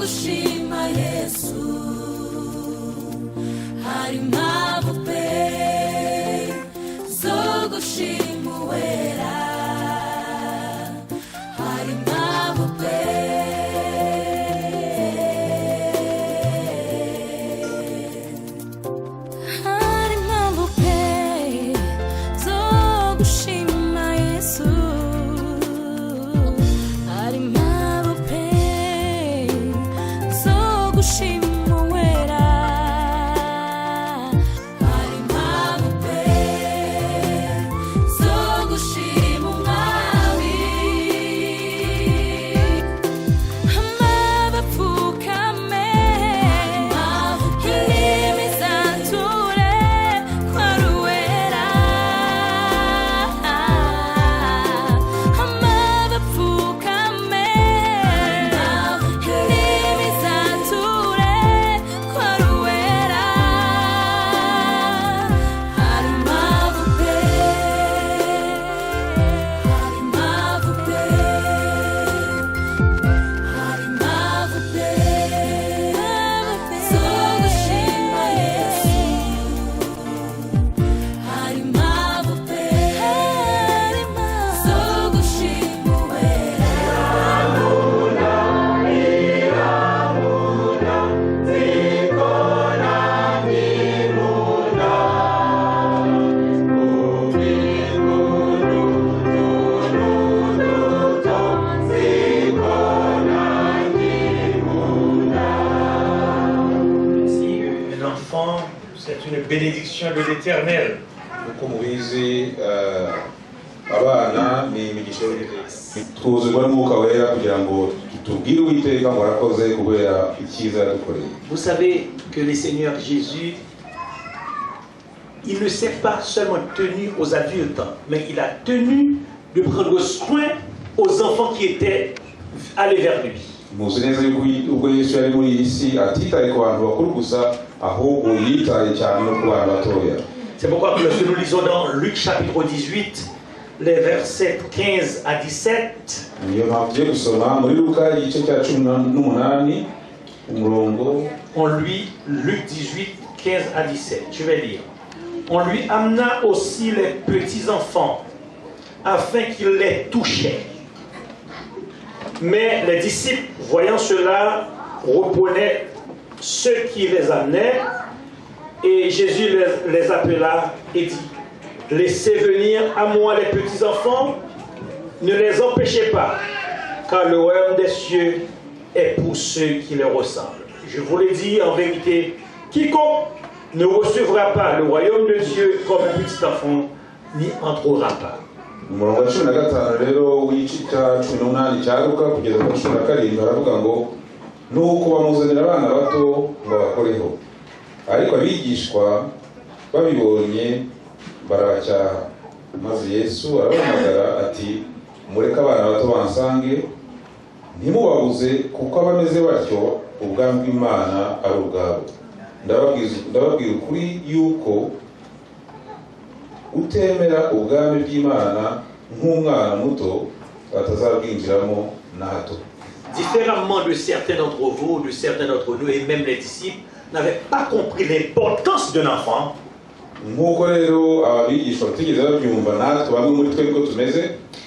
gushima Yesu hari impamvu pe zo gushima Uwera hari impamvu pe hari impamvu pe zo gushima Yesu hari impamvu pe zo gushima Uwera hari impamvu pe zo gushima Umwami amabapfukame indimi zature kwa Uwera amabapfukame indimi zature kwa Uwera hari impamvu pe hari impamvu pe hari impamvu pe zo gushima Yesu hari impamvu pe zo gushima Uwera Si un enfant, c'est une bénédiction de l'Éternel. uko mubizi abana ni imigisha y'Uwiteka twuzurwa n'umwuka wera kugira ngo tubwire Uwiteka ngo arakoze kubera icyiza yadukoreye. Vous savez que le Seigneur Jésus, il ne s'est pas seulement tenu aux adultes, mais il a tenu de prendre soin aux enfants qui étaient allés vers lui. muzi neza yuko ubwo Yesu yari muri iyi si atitaye ku bantu bakuru gusa ahubwo yitaye cyane no ku bana batoya. C'est pourquoi lorsque nous lisons dans Luc chapitre 18, les versets 15 à 17, niyo mpamvu tugiye gusoma muri Luka igice cya 18 umurongo on lui, Luc 18, 15 à 17, je vais lire. On lui amena aussi les petits-enfants, afin qu'il les touchait. Mais les disciples, voyant cela, reprenaient ceux qui les amenaient, et Jésus les appela et dit, laissez venir à moi les petits-enfants, ne les empêchez pas, car le royaume des cieux est pour ceux qui les ressemblent. Je vous le dis en vérité, quiconque ne recevra pas le royaume de Dieu comme un petit enfant, n'y entrera pas. umurongo wa 15 rero w'igice cya 18 cya Luka kugeza ku 17 baravuga ngo nuko bamuzanira abana bato ngo bakoreho, ariko abigishwa babibonye barabacyaha. Maze Yesu arabahamagara ati mureke abana bato bansange ntimubabuze, kuko abameze batyo ubwami bw'Imana ari ubwabo. Ndababwira ukuri yuko utemera ubwami bw'Imana nk'umwana muto atazabwinjiramo na hato. Différemment de certains d'entre vous, de certains d'entre nous, et même les disciples, n'avaient pas compris l'importance d'un enfant. nk'uko rero abigishwa batigeze babyumva natwe bamwe muri twe ko tumeze,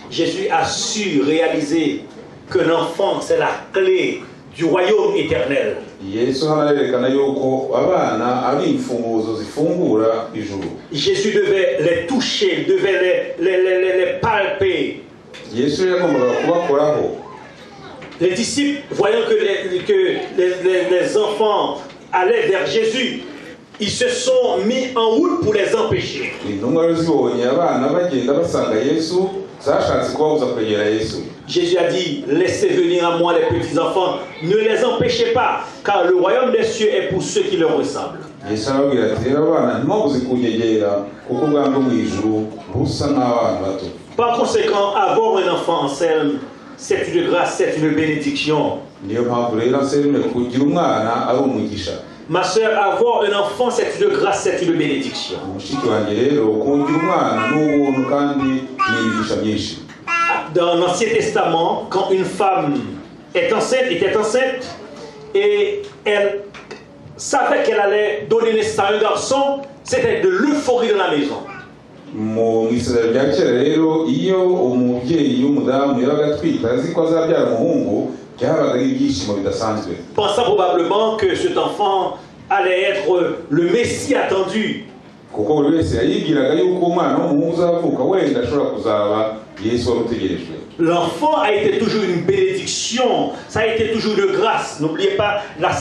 Jésus a su réaliser qu'un enfant, c'est la clé du royaume éternel. Yesu hano arerekana yuko abana ari imfunguzo zifungura ijuru. Jésus devait les toucher, devait les palper. Yesu yagombaga kubakoraho. Les disciples, voyant que les enfants allaient vers Jésus, ils se sont mis en route pour les empêcher. Intumwa zibonye abana bagenda basanga Yesu zashatse kubabuza kwegera Yesu. Jésus a dit, laissez venir à moi les petits-enfants, ne les empêchez pas, car le royaume des cieux est pour ceux qui leur ressemblent. Yesu arababwira ati rero abana ntimubuze kunyegera kuko ubwami bwo mu ijuru busa n'abana bato. Par conséquent, avoir un enfant Anselme, c'est une grâce, c'est une bénédiction. Niyo mpamvu rero Anselme kugira umwana ari umugisha. Ma sœur, avoir un enfant, c'est une grâce, c'est une bénédiction. Mushiki wanjye rero kugira umwana n'ubuntu kandi ni imigisha myinshi. Dans l'Ancien Testament, quand une femme était enceinte, et elle savait qu'elle allait donner naissance à un garçon, c'était de l'euphorie dans la maison. mu isezerano rya kera rero iyo umubyeyi w'umudamu yabaga atwite azi ko azabyara umuhungu byabaga ari ibyishimo bidasanzwe, Pensant probablement que cet enfant allait être le Messie attendu. kuko buri wese yayibwiraga yuko umwana w'umuhungu uzavuka wenda ashobora kuzaba Yesu wari utegerejwe. L'enfant a été toujours une bénédiction, ça a été toujours de grâce. N'oubliez pas, la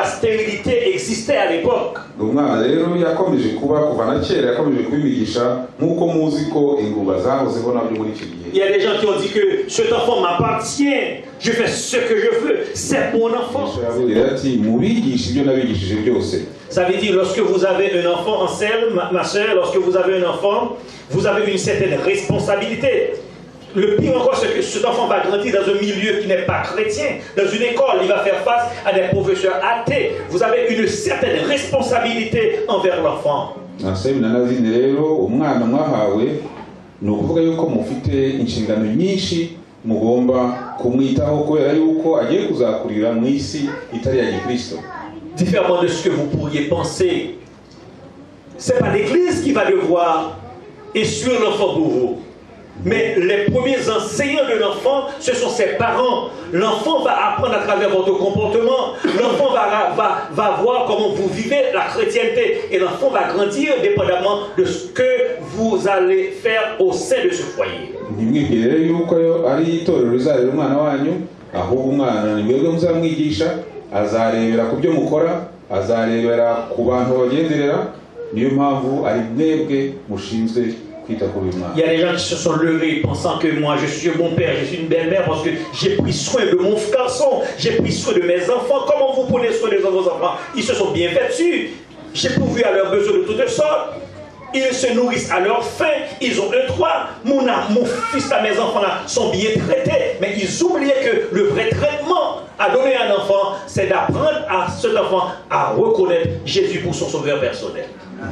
stérilité existait à l'époque. umwana rero yakomeje kuba kuva na kera yakomeje kubigisha nk'uko muzi ko ingumba zahozeho nabyo muri iki gihe. Il y a des gens qui ont dit que cet enfant m'appartient, je fais ce que je veux, c'est mon enfant. Yesu ati mubigisha ibyo nabigishije byose. Ça veut dire, lorsque vous avez un enfant en selle, ma soeur, lorsque vous avez un enfant, vous avez une certaine responsabilité. Le pire encore, c'est que cet enfant va grandir dans un milieu qui n'est pas chrétien. Dans une école, il va faire face à des professeurs athées. Vous avez une certaine responsabilité envers l'enfant. Nasabi na nazindi rero umwana mwahawe ni ukuvuga yuko mufite inshingano nyinshi mugomba kumwitaho kubera yuko agiye kuzakurira mu isi itari ya Gikristo. Différemment de ce que vous pourriez penser, c'est pas l'Église qui va devoir essuyer l'enfant pour vous. Mais les premiers enseignants de l'enfant, ce sont ses parents. L'enfant va apprendre à travers votre comportement. L'enfant va voir comment vous vivez la chrétienté. Et l'enfant va grandir dépendamment de ce que vous allez faire au sein de ce foyer. Ntimwibwire yuko ari itorero rizarera umwana wanyu, ahubwo umwana ni mwebwe muzamwigisha, azarebera ku byo mukora, azarebera ku bantu bagenderera, niyo mpamvu ari mwebwe mushinzwe. Il y a des gens qui se sont levés pensant que moi je suis un bon père, je suis une belle mère parce que j'ai pris soin de mon garçon, j'ai pris soin de mes enfants. Comment vous prenez soin de vos enfants? Ils se sont bien vêtus, j'ai pourvu à leurs besoins de toutes sortes. Ils se nourrissent à leur faim, ils ont un toit. Mon fils et mes enfants là sont bien traités, mais ils oubliaient que le vrai traitement à donner à un enfant, c'est d'apprendre à cet enfant à reconnaître Jésus pour son sauveur personnel.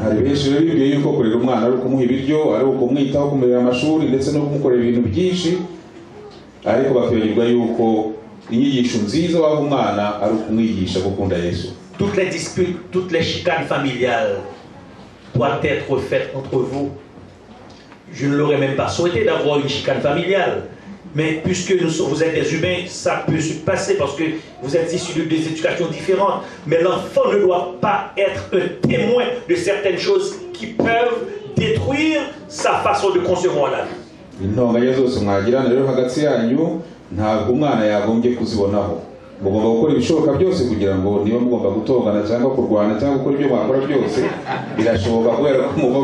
Hari benshi rero bibwiye yuko kurera umwana ari ukumuha ibiryo, ari ukumwitaho, kumurera amashuri ndetse no kumukorera ibintu byinshi, ariko bakibagirwa yuko inyigisho nziza waha umwana ari ukumwigisha gukunda Yesu. Toutes les disputes, toutes les chicanes familiales doivent être faites entre vous. Je ne l'aurais même pas souhaité d'avoir une chicane familiale. Mais puisque vous êtes des humains, ça peut se passer parce que vous êtes issus de des éducations différentes. Mais l'enfant ne doit pas être un témoin de certaines choses qui peuvent détruire sa façon de concevoir la vie. Intonganya zose mwagirana rero hagati yanyu ntabwo umwana yagombye kuzibonaho. Mugomba gukora ibishoboka byose kugira ngo niba mugomba gutongana cyangwa kurwana cyangwa gukora ibyo mwakora byose birashoboka kubera ko muba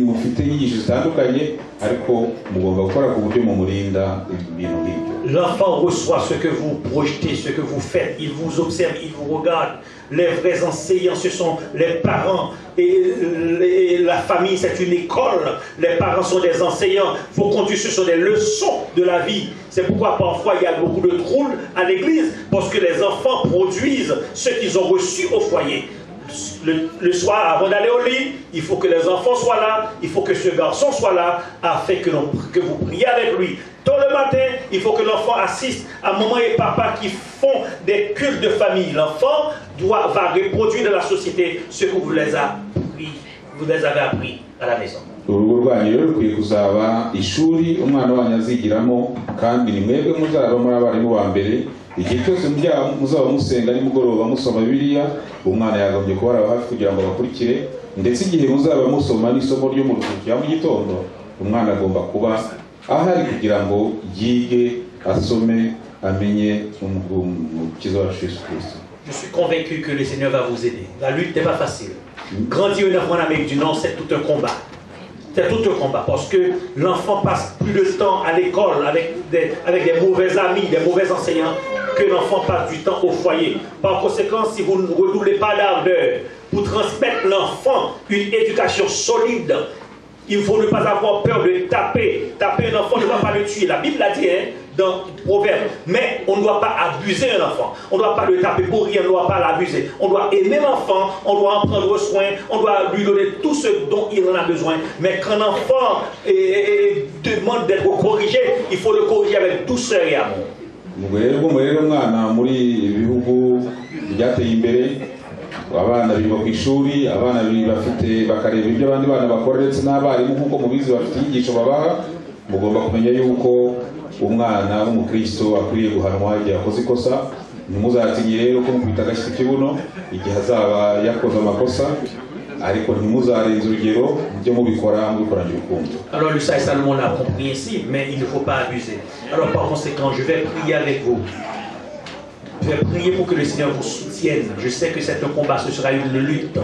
mufite inyigisho zitandukanye ariko mugomba gukora ku buryo mumurinda ibintu nk'ibyo. L'enfant reçoit ce que vous projetez, ce que vous faites. Il vous observe, il vous regarde. Les vrais enseignants, ce sont les parents. Et la famille, c'est une école. Les parents sont des enseignants. Vos conduites, ce sont des leçons de la vie. C'est pourquoi parfois il y a beaucoup de troubles à l'église. Parce que les enfants produisent ce qu'ils ont reçu au foyer. Le soir, avant d'aller au lit, il faut que les enfants soient là, il faut que ce garçon soit là, afin que vous priez avec lui. Tôt le matin, il faut que l'enfant assiste à maman et papa qui font des cultes de famille. L'enfant va reproduire dans la société ce que vous les avez appris à la maison. Urugo rwanyu rero rukwiye kuzaba ishuri umwana wanyu azigiramo, kandi ni mwebwe muzaba muri abarimu ba mbere. Igihe cyose muzaba musenga nimugoroba musoma Bibiliya, umwana yagombye kuba hafi kugira ngo bakurikire, ndetse igihe muzaba musoma n'isomo ryo mu ruhuko ya mu gitondo, umwana agomba kuba ahari kugira ngo yige, asome, amenye umukiza wa Yesu Kristo. Je suis convaincu que le Seigneur va vous aider. La lutte n'est pas facile. Grandir un enfant en Amérique du Nord, c'est tout un combat. C'est tout un combat parce que l'enfant passe plus de temps à l'école avec des mauvais amis, des mauvais enseignants, que l'enfant passe du temps au foyer. Par conséquent, si vous ne redoublez pas d'ardeur pour transmettre l'enfant une éducation solide, il faut ne pas avoir peur de taper. Taper un enfant ne va pas le tuer. La Bible l'a dit dans Proverbe. Mais on ne doit pas abuser un enfant. On ne doit pas le taper pour rien, on ne doit pas l'abuser. On doit aimer l'enfant, on doit en prendre soin, on doit lui donner tout ce dont il en a besoin. Mais quand l'enfant demande d'être corrigé, il faut le corriger avec douceur et amour. ubwo rero umwana muri ibihugu byateye imbere abana biga ku ishuri abana bafite bakareba ibyo abandi bana bakora ndetse n'abarimu nk'uko mubizi bafite inyigisho babaha mugomba kumenya yuko umwana w'umukristo akwiriye guhanwa igihe akoze ikosa ntimuzatinye rero ko mukubita agashyitsi kibuno igihe azaba yakoze amakosa ariko ntimuzarenze urugero ibyo mubikora mubikoranye urukundo. Alors le sage Salomon l'a compris ici, mais il ne faut pas abuser. Alors par conséquent, je vais prier avec vous. Je vais prier pour que le Seigneur vous soutienne. Je sais que c'est un combat, ce sera une lutte.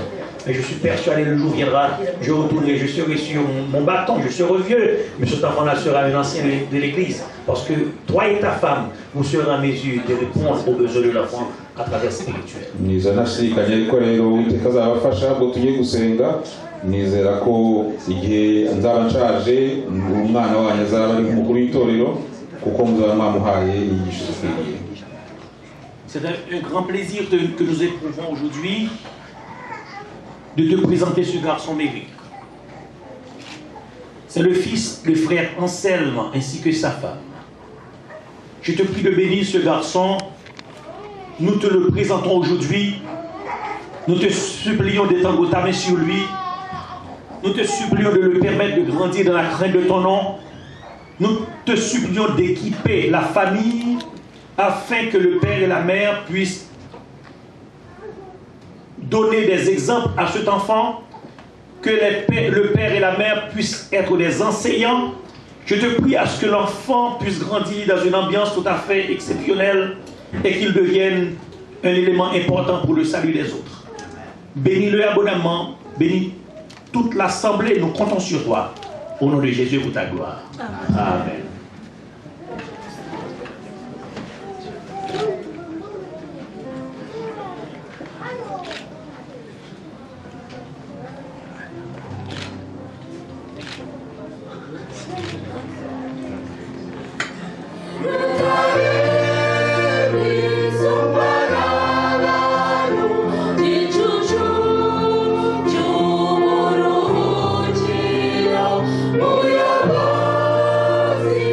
Mais je suis persuadé le jour viendra, je retournerai, je serai sur mon bâton, je serai vieux. Mais cet enfant-là sera un ancien de l'église. Parce que toi et ta femme, vous serez en mesure de répondre aux besoins de l'enfant à travers spirituel. Nizera nashikanye ariko rero Uwiteka azabafasha ngo tujye gusenga. Nizera ko igihe nzaba nshaje umwana wanjye azaba ari umukuru w'itorero kuko muzaba mwamuhaye inyigisho zikwiriye. C'est un grand plaisir que nous éprouvons aujourd'hui de te présenter ce garçon Méric. C'est le fils, le frère Anselme ainsi que sa femme. Je te prie de bénir ce garçon. Nous te le présentons aujourd'hui. Nous te supplions d'étendre ta main sur lui. Nous te supplions de le permettre de grandir dans la crainte de ton nom. Nous te supplions d'équiper la famille afin que le père et la mère puissent donner des exemples à cet enfant, que le père et la mère puissent être des enseignants. Je te prie à ce que l'enfant puisse grandir dans une ambiance tout à fait exceptionnelle et qu'il devienne un élément important pour le salut des autres. Bénis-le abondamment, bénis toute l'assemblée, nous comptons sur toi. Au nom de Jésus pour ta gloire. Amen. Uyabozi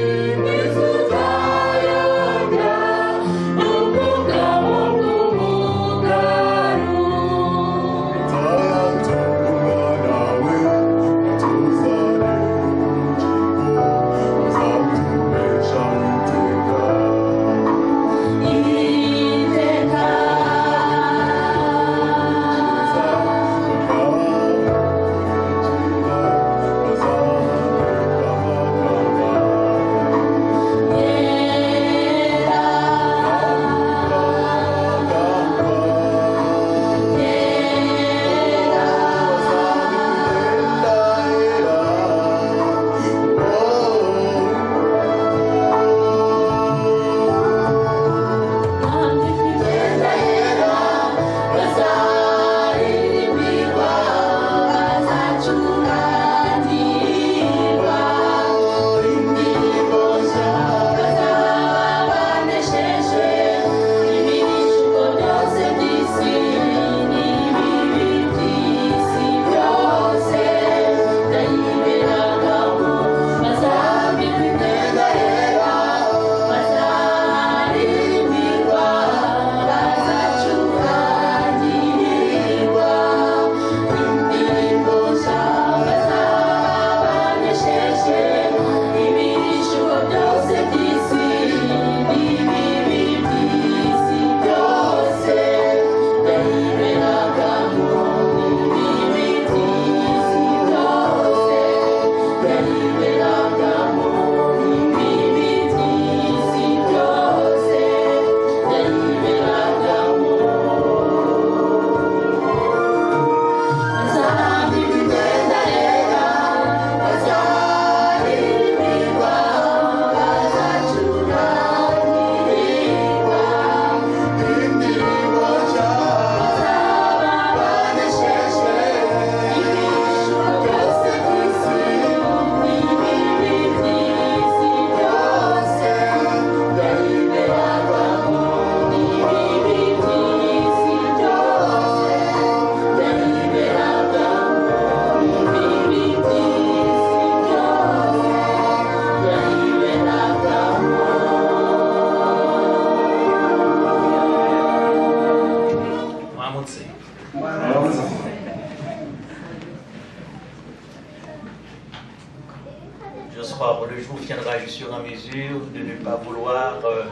soutiendra juste sur la mesure de ne pas vouloir être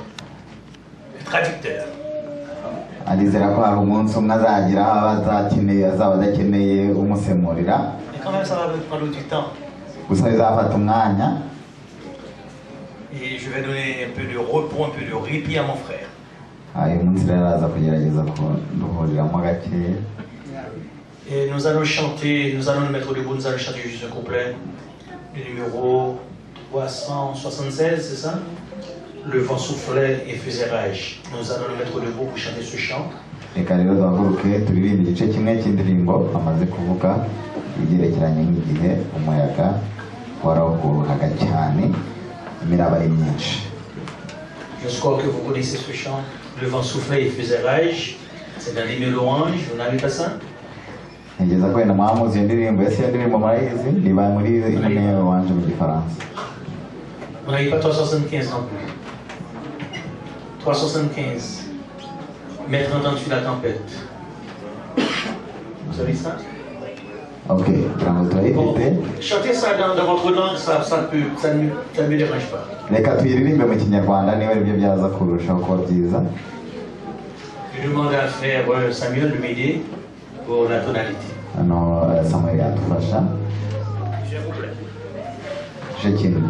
traducteur. Alizera ko hari umunsi umwe azagira abazakeneye azaba adakeneye umusemurira. Mais quand même, ça va prendre du temps. Gusa bizafata umwanya. Et je vais donner un peu de repos, un peu de répit à mon frère. Uyu munsi rero araza kugerageza kuduhuriramo gakeya. Et nous allons chanter, nous allons nous mettre debout, nous allons chanter juste un couplet. Le numéro 376, c'est ça? Le vent soufflait et faisait rage. Nous allons nous mettre debout pour chanter ce chant. Reka rero duhaguruke turirimbe igice kimwe cy'indirimbo amaze kuvuga ibyerekeranye n'igihe umuyaga warahuhaga cyane imiraba ari myinshi. Je crois que vous connaissez ce chant. Le vent soufflait et faisait rage. C'est dans l'hymne louange, vous n'avez pas ça? Nigeza kwenda mwamuzi iyo ndirimbo, ese iyo ndirimbo murayizi? Niba muri hino wanje mu gifaransa. Vous n'avez pas 375 non plus. 375. Mettre entendu la tempête. Vous savez ça? Ok, kugira turayifite. Bon, chantez ça dans votre langue, ça ne me dérange pas. Reka tuyiririmbe mu kinyarwanda niba aribyo byaza kurushaho kuba byiza. Je demande à frère Samuel de m'aider pour la tonalité. Hano Samuel yadufasha. J'ai un couplet. Je kimwe.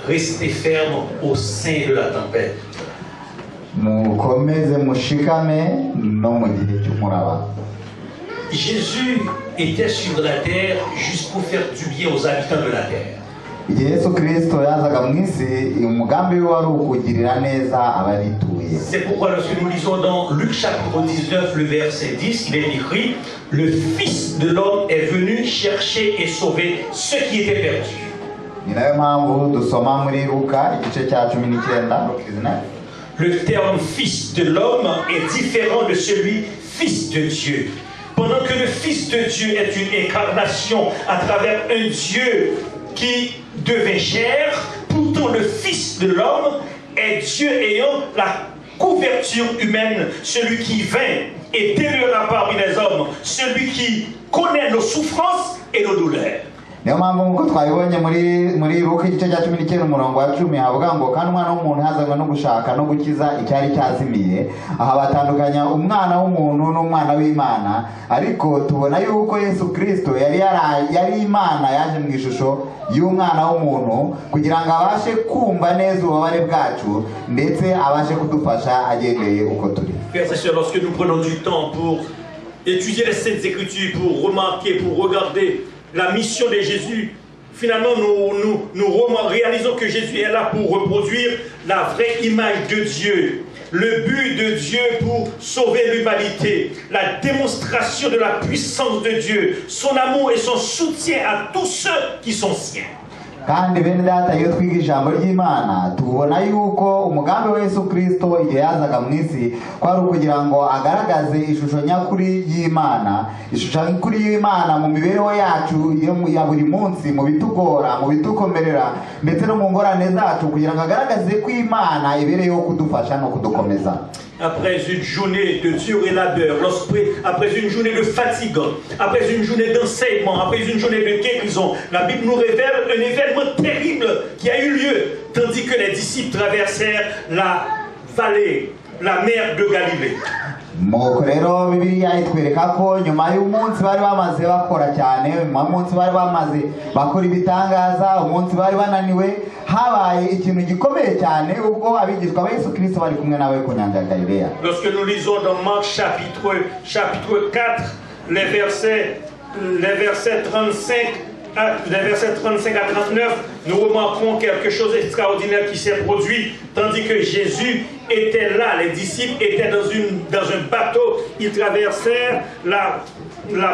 Restez ferme au sein de la tempête. Mukomeze mushikame no mu gihe cy'umuraba. Jésus était sur la terre juste pour faire du bien aux habitants de la terre. Igihe Yesu Kristo yazaga mu isi umugambi we wari ukugirira neza abarituye. C'est pourquoi lorsque nous lisons dans Luc chapitre 19 le verset 10, il est écrit: le Fils de l'homme est venu chercher et sauver ceux qui étaient perdus. Ni nayo mpamvu dusoma muri Luka igice cya 19. Le terme Fils de l'homme est différent de celui Fils de Dieu. Pendant que le Fils de Dieu est une incarnation à travers un Dieu qui devint chair, pourtant le Fils de l'homme est Dieu ayant la couverture humaine, celui qui vint et demeura parmi les hommes, celui qui connaît nos souffrances et nos douleurs. Niyo mpamvu nk'uko twabibonye muri Luka igice cya 19 umurongo wa 10 havuga ngo kandi umwana w'umuntu yazanywe no gushaka no gukiza icyari cyazimiye. Aha batandukanya umwana w'umuntu n'umwana w'Imana, ariko tubona yuko Yesu Kristo yari Imana yaje mu ishusho y'umwana w'umuntu kugira ngo abashe kumva neza ububabare bwacu ndetse abashe kudufasha agendeye uko turi. Frères et sœurs, lorsque nous prenons du temps pour étudier les Saintes Écritures, pour remarquer, pour regarder la mission de Jésus, finalement nous réalisons que Jésus est là pour reproduire la vraie image de Dieu. le but de Dieu pour sauver l'humanité, la démonstration de la puissance de Dieu, son amour et son soutien à tous ceux qui sont siens. kandi bene data iyo twiga ijambo ry'Imana tubona yuko umugambi wa Yesu Kristo igihe yazaga mu isi kwari ukugira ngo agaragaze ishusho nyakuri y'Imana, ishusho nyakuri y'Imana mu mibereho yacu ya buri munsi, mu bitugora, mu bitukomerera ndetse no mu ngorane zacu, kugira ngo agaragaze ko Imana ibereyeho kudufasha no kudukomeza. Après une journée de dur et labeur, après une journée de fatigue, après une journée d'enseignement, après une journée de guérison, la Bible nous révèle un événement terrible qui a eu lieu, tandis que les disciples traversèrent la vallée, la mer de Galilée. Nuko rero Bibiliya itwereka ko nyuma y'umunsi bari bamaze bakora cyane, umunsi bari bamaze bakora ibitangaza, umunsi bari bananiwe, habaye ikintu gikomeye cyane ubwo abigishwa ba Yesu Kristo bari kumwe nawe ku nyanja ya Galileya. Lorsque nous lisons dans Marc chapitre 4 les versets 35 à 39, nous remarquons quelque chose d'extraordinaire qui s'est produit. Tandis que Jésus était là, les disciples étaient dans un bateau, ils traversèrent la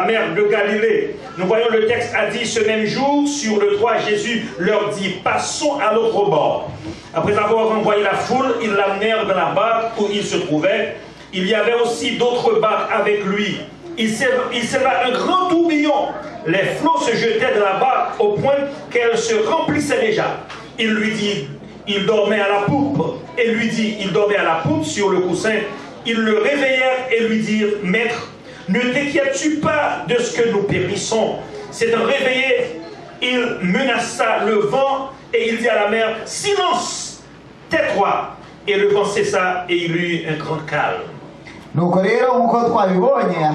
mer de Galilée. Nous voyons le texte a dit, ce même jour, sur le toit, Jésus leur dit, passons à l'autre bord. Après avoir renvoyé la foule, ils l'amenèrent dans la barque où il se trouvait. Il y avait aussi d'autres barques avec lui. Il s'éleva un grand tourbillon. Les flots se jetaient dans la barque au point qu'elle se remplissait déjà. Il lui dit, il dormait à la poupe. Et lui dit, il dormait à la poupe sur le coussin. Ils le réveillèrent et lui dirent, Maître, ne t'inquiètes-tu pas de ce que nous périssons? S'étant réveillé, il menaça le vent et il dit à la mer, silence, tais-toi. Et le vent cessa et il eut un grand calme. Nuko rero nkuko twabibonye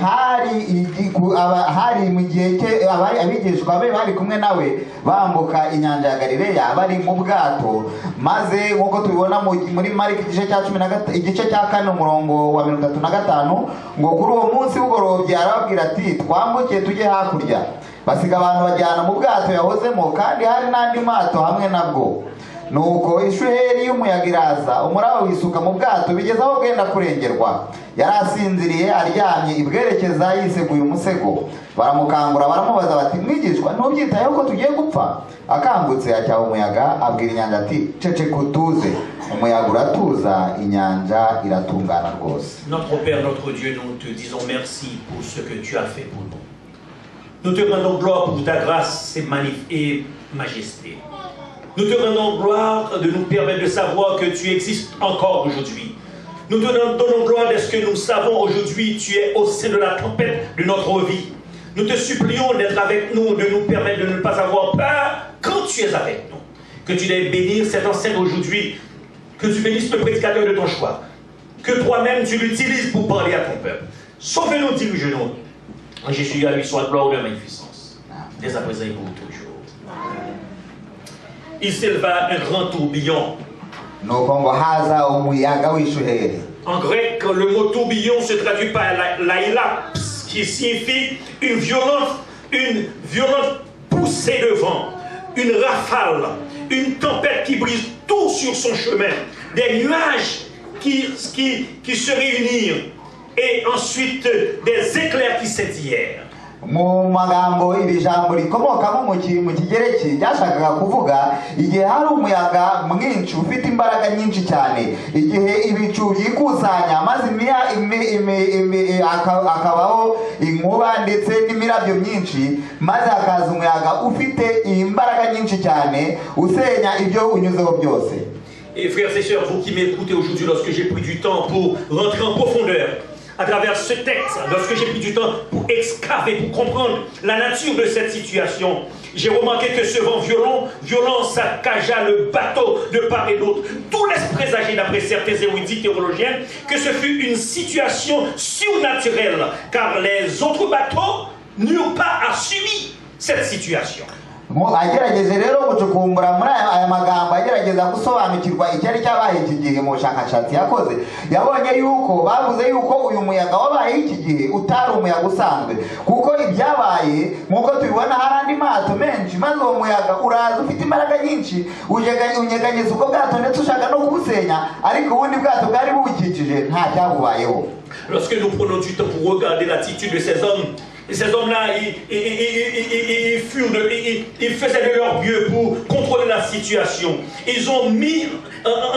hari mu gihe cye abigishwa be bari kumwe nawe bambuka inyanja ya Galileya bari mu bwato, maze nkuko tubibona muri Mariko igice cya 4 umurongo wa 35 ngo kuri uwo munsi w'ugorobye arababwira ati twambuke tujye hakurya, basiga abantu bajyana mu bwato yahozemo kandi hari n'andi mato hamwe nabwo. Nuko ishuheri y'umuyaga iraza, umuraba wisuka mu bwato bigeze aho bwenda kurengerwa. Yarasinziriye aryamye ibwerekeza yiseguye umusego. Baramukangura baramubaza bati, mwigishwa ntubyitayeho ko tugiye gupfa? Akangutse acyaha umuyaga abwira inyanja ati, ceceka utuze. Umuyaga uratuza, inyanja iratungana rwose. Notre Père, notre Dieu, nous te disons merci pour ce que tu as fait pour nous. Nous te rendons gloire pour ta grâce et majesté. Nous te rendons gloire de nous permettre de savoir que tu existes encore aujourd'hui. Nous te donnons gloire de ce que nous savons aujourd'hui, tu es au sein de la tempête de notre vie. Nous te supplions d'être avec nous, de nous permettre de ne pas avoir peur quand tu es avec nous. Que tu aies bénir cette enseigne aujourd'hui, que tu bénisses le prédicateur de ton choix, que toi-même tu l'utilises pour parler à ton peuple. Sauve-nous, dirige-nous. En Jésus, à lui soit gloire de magnificence, dès à présent et pour toujours. Il s'éleva un grand tourbillon. En grec, le mot tourbillon se traduit par laïlaps, qui signifie une violente poussée de vent, une rafale, une tempête qui brise tout sur son chemin, des nuages qui se réunirent et ensuite des éclairs qui s'étirent. Mu magambo iri jambo rikomokamo mu kigereki ryashakaga kuvuga igihe hari umuyaga mwinshi ufite imbaraga nyinshi cyane, igihe ibicu byikusanya maze akabaho inkuba ndetse n'imirabyo myinshi, maze hakaza umuyaga ufite imbaraga nyinshi cyane usenya ibyo unyuzeho byose. Et frères et sœurs, vous qui m'écoutez aujourd'hui, lorsque j'ai pris du temps pour rentrer en profondeur à travers ce texte, lorsque j'ai pris du temps pour excaver, pour comprendre la nature de cette situation, j'ai remarqué que ce vent violent saccagea le bateau de part et d'autre. Tout laisse présager, d'après certains érudits théologiens, que ce fut une situation surnaturelle, car les autres bateaux n'eurent pas à subir cette situation. Agerageze rero gucukumbura muri aya magambo agerageza gusobanukirwa icyari cyabaye iki gihe mu bushakashatsi yakoze, yabonye yuko bavuze yuko uyu muyaga wabaye iki gihe utari umuyaga usanzwe, kuko ibyabaye nk'uko tubibona hari andi mato menshi maze uwo muyaga uraza ufite imbaraga nyinshi unyeganyeza ubwo bwato ndetse ushaka no kubusenya ariko ubundi bwato bwari bubukikije nta cyabubayeho. Lorsque nous prenons du temps pour regarder l'attitude de ces hommes, et ces hommes-là, ils faisaient de leur mieux pour contrôler la situation. Ils ont mis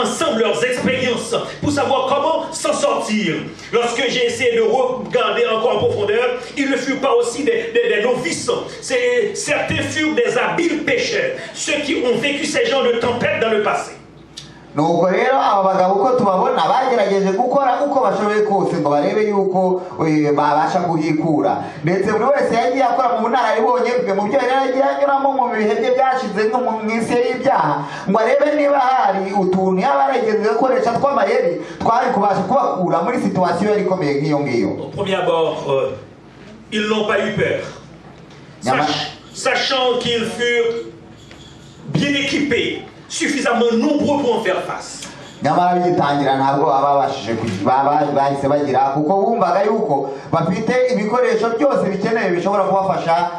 ensemble leurs expériences pour savoir comment s'en sortir. Lorsque j'ai essayé de regarder encore en profondeur, ils ne furent pas aussi des novices. Certains furent des habiles pécheurs, ceux qui ont vécu ces genres de tempêtes dans le passé. Nuko rero aba bagabo uko tubabona bagerageje gukora uko bashoboye kose ngo barebe yuko babasha guhikura, ndetse buri wese yagiye akora mu bunararibonye bwe mu byo yaragiye anyuramo mu bihe bye byashize nko mu isi y'ibyaha ngo arebe niba hari utuntu yaba yarageze gukoresha tw'amayeri twari kubasha kubakura muri situwasiyo yari ikomeye nk'iyo ngiyo. Au premier abord, ils n'ont pas eu peur, sachant qu'ils furent bien équipés, suffisamment nombreux pour en faire face. Nyamara bigitangira ntabwo babashije bahise bagira kuko bumvaga yuko bafite ibikoresho byose bikeneye bishobora kubafasha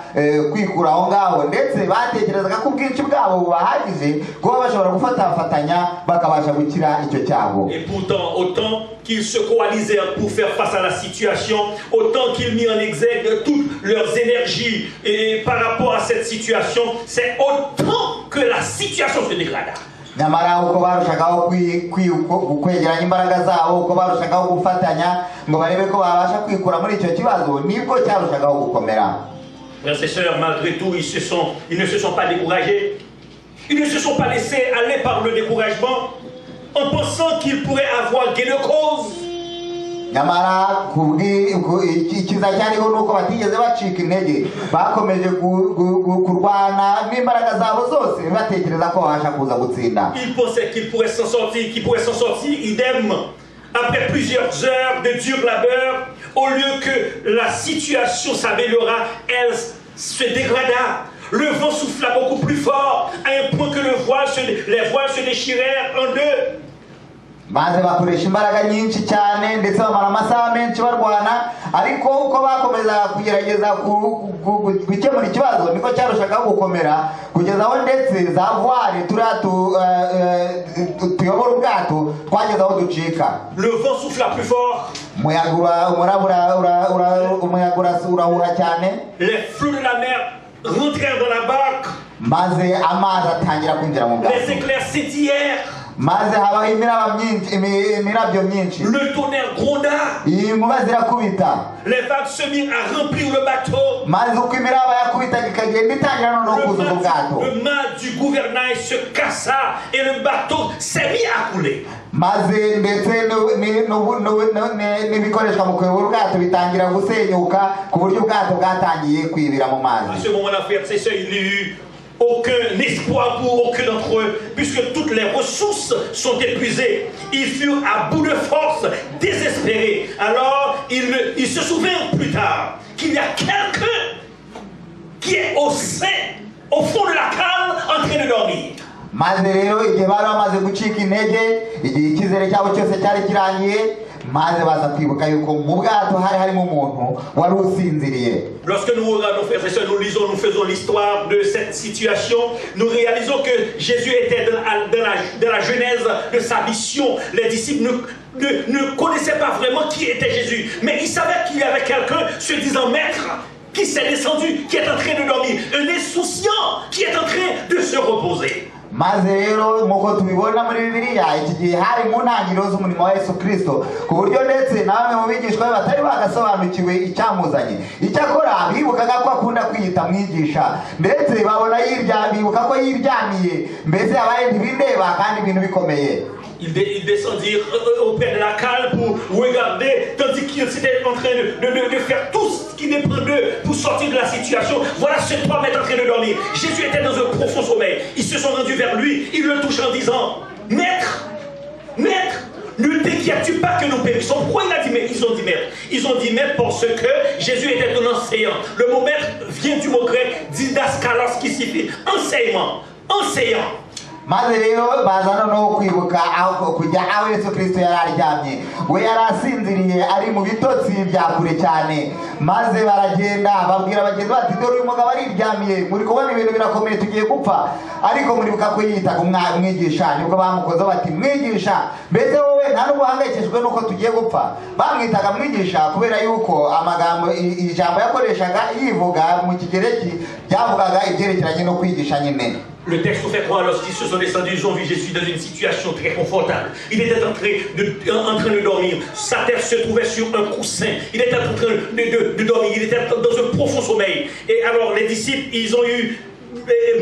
kwikura aho ngaho, ndetse batekerezaga ko ubwinshi bwabo bubahagije kuba bashobora gufatanya bakabasha gukira icyo cyago. Et pourtant, autant qu'ils se coalisèrent pour faire face à la situation, autant qu'ils mirent en exergue toutes leurs énergies et par rapport à cette situation, c'est autant que la situation se dégrada. Nyamara uko barushagaho kwegeranya imbaraga zabo, uko barushagaho gufatanya ngo barebe ko babasha kwikura muri icyo kibazo, nibwo cyarushagaho gukomera. Frères et sœurs, malgré tout, ils ne se sont pas découragés. Ils ne se sont pas laissés aller par le découragement en pensant qu'ils pourraient avoir gain de cause. Nyamara ikiza cyariho nuko batigeze bacika intege, bakomeje kurwana n'imbaraga zabo zose batekereza ko babasha kuza gutsinda. Ils pensaient qu'ils pourraient s'en sortir, idem. Après plusieurs heures de dur labeur, au lieu que la situation s'améliora, elle se dégrada. Le vent souffla beaucoup plus fort, à un point que les voiles se déchirèrent en deux. Maze bakoresha imbaraga nyinshi cyane ndetse bamara amasaha menshi barwana, ariko uko bakomeza kugerageza gukemura ikibazo niko cyarushagaho gukomera, kugeza aho ndetse za voile tuyobora ubwato twageze aho ducika. Le vent souffla plus fort. Umuyaga urahura cyane. Les flots de la mer rentrèrent dans la barque. Maze amazi atangira kwinjira mu bwato. Les éclairs scintillèrent. Maze habaho imirabyo myinshi. Le tonnerre gronda. Inkuba zirakubita. Les vagues se mirent à remplir le bateau. Maze uko imiraba yakubitaga ikagenda itangira noneho kuzuza ubwato. Le mât du gouvernail se cassa et le bateau s'est mis à couler. Maze ndetse n'ibikoreshwa mu kuyobora ubwato bitangira gusenyuka ku buryo ubwato bwatangiye kwibira mu mazi. À ce moment-là, frères et sœurs, il n'y eut aucun espoir pour aucun d'entre eux, puisque toutes les ressources sont épuisées. Ils furent à bout de force, désespérés. Alors, ils se souvinrent plus tard qu'il y a quelqu'un qui est au fond de la cale en train de dormir. Maze rero igihe bari bamaze gucika intege, igihe icyizere cyabo cyose cyari kirangiye, maze baza kwibuka yuko mu bwato hari harimo umuntu wari usinziriye. Lorsque nous regardons, frères et sœurs, nous faisons l'histoire de cette situation, nous réalisons que Jésus était dans la genèse de sa mission. Les disciples ne connaissaient pas vraiment qui était Jésus, mais ils savaient qu'il y avait quelqu'un se disant maître, qui s'est descendu, qui est en train de dormir, un insouciant qui est en train de se reposer. Maze rero nk'uko tubibona muri Bibiliya, iki gihe hari mu ntangiriro z'umurimo wa Yesu Kristo, ku buryo ndetse namwe mu bigishwa be batari bagasobanukiwe icyamuzanye. Icyakora bibukaga ko akunda kwiyita mwigisha, ndetse babona bibuka ko yiryamiye, mbese abaye ntibindeba kandi ibintu bikomeye. Ils descendirent auprès de la cale pour regarder, tandis qu'ils étaient en train de faire tout ce qui dépend d'eux pour sortir de la situation. Voilà, cet homme est en train de dormir. Jésus était dans un profond sommeil. Ils se sont rendus vers lui, ils le touchent en disant, Maître, ne t'inquiètes-tu pas que nous périssons? Pourquoi il a dit maître? Ils ont dit maître. Ils ont dit maître parce que Jésus était un enseignant. Le mot maître vient du mot grec didaskalos qui signifie enseignement, enseignant. maze rero baza noneho kwibuka kujya aho Yesu Kristo yari aryamye. We yari asinziriye ari mu bitotsi bya kure cyane, maze baragenda babwira bagenzi bati dore uyu mugabo ariryamiye, muri kubona ibintu birakomeye tugiye gupfa. Ariko muribuka ko yitaga umwigisha, nibwo bamukozeho bati mwigisha, mbese wowe nta nubwo uhangayikishijwe nuko tugiye gupfa? Bamwitaga mwigisha kubera yuko amagambo ijambo yakoreshaga yivuga mu kigereki byavugaga ibyerekeranye no kwigisha nyine. Le texte nous fait croire lorsqu'ils se sont descendus, ils ont vu Jésus dans une situation très confortable. Il était en train de dormir. Sa tête se trouvait sur un coussin. Il était en train de dormir. Il était dans un profond sommeil. Et alors les disciples, ils ont eu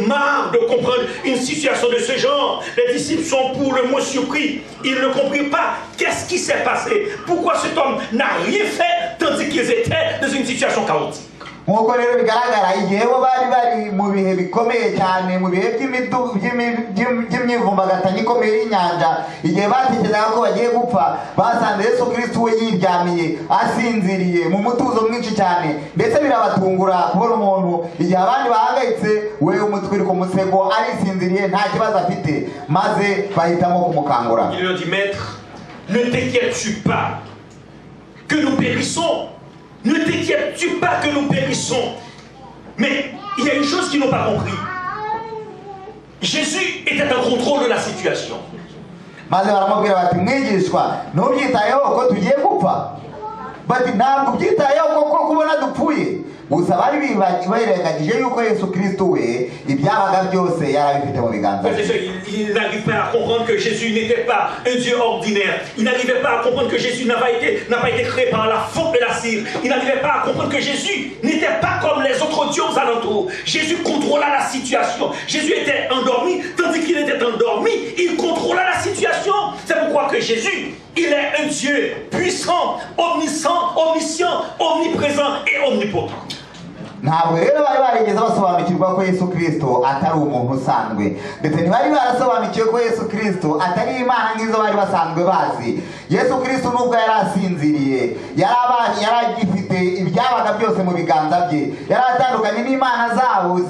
marre de comprendre une situation de ce genre. Les disciples sont pour le moins surpris. Ils ne comprirent pas qu'est-ce qui s'est passé. Pourquoi cet homme n'a rien fait tandis qu'ils étaient dans une situation chaotique. Nk'uko rero bigaragara igihe bo bari mu bihe bikomeye cyane, mu bihe by'imyivumbagatanyo ikomeye y'inyanja, igihe batekerezaga ko bagiye gupfa, basanze Yesu Kristo we yiryamiye asinziriye mu mutuzo mwinshi cyane, ndetse birabatungura kubona umuntu igihe abandi bahangayitse we umutwe uri ku musego arisinziriye nta kibazo afite, maze bahitamo kumukangura. Il leur dit, maître, ne t'inquiètes-tu pas que nous périssons? Ne t'inquiètes-tu pas que nous périssons? Mais il y a une chose qu'ils n'ont pas compris. Jésus était en contrôle de la situation. Maze baramubwira bati mwigishwa, ntubyitayeho ko tugiye gupfa? Bati ntabwo byitayeho ko kubona dupfuye. Gusa bari birengagije yuko Yesu Kristo we ibyabaga byose yarabifite mu biganza. Il n'arrive pas à comprendre que Jésus n'était pas un Dieu ordinaire. Il n'arrivait pas à comprendre que Jésus n'a pas été créé par la faute de la cire. Il n'arrivait pas à comprendre que Jésus n'était pas comme les autres dieux aux alentours. Jésus contrôla la situation. Jésus était endormi, tandis qu'il était endormi, il contrôla la situation. C'est pourquoi que Jésus, il est un Dieu puissant, omniscient, omniprésent et omnipotent. Ntabwo rero bari barigeze basobanukirwa ko Yesu Kristo atari umuntu usanzwe, ndetse ntibari barasobanukiwe ko Yesu Kristo atari Imana nk'izo bari basanzwe bazi. Yesu Kristo nubwo yari asinziriye, yari agifite ibyabaga byose mu biganza bye, yari atandukanye n'Imana zabo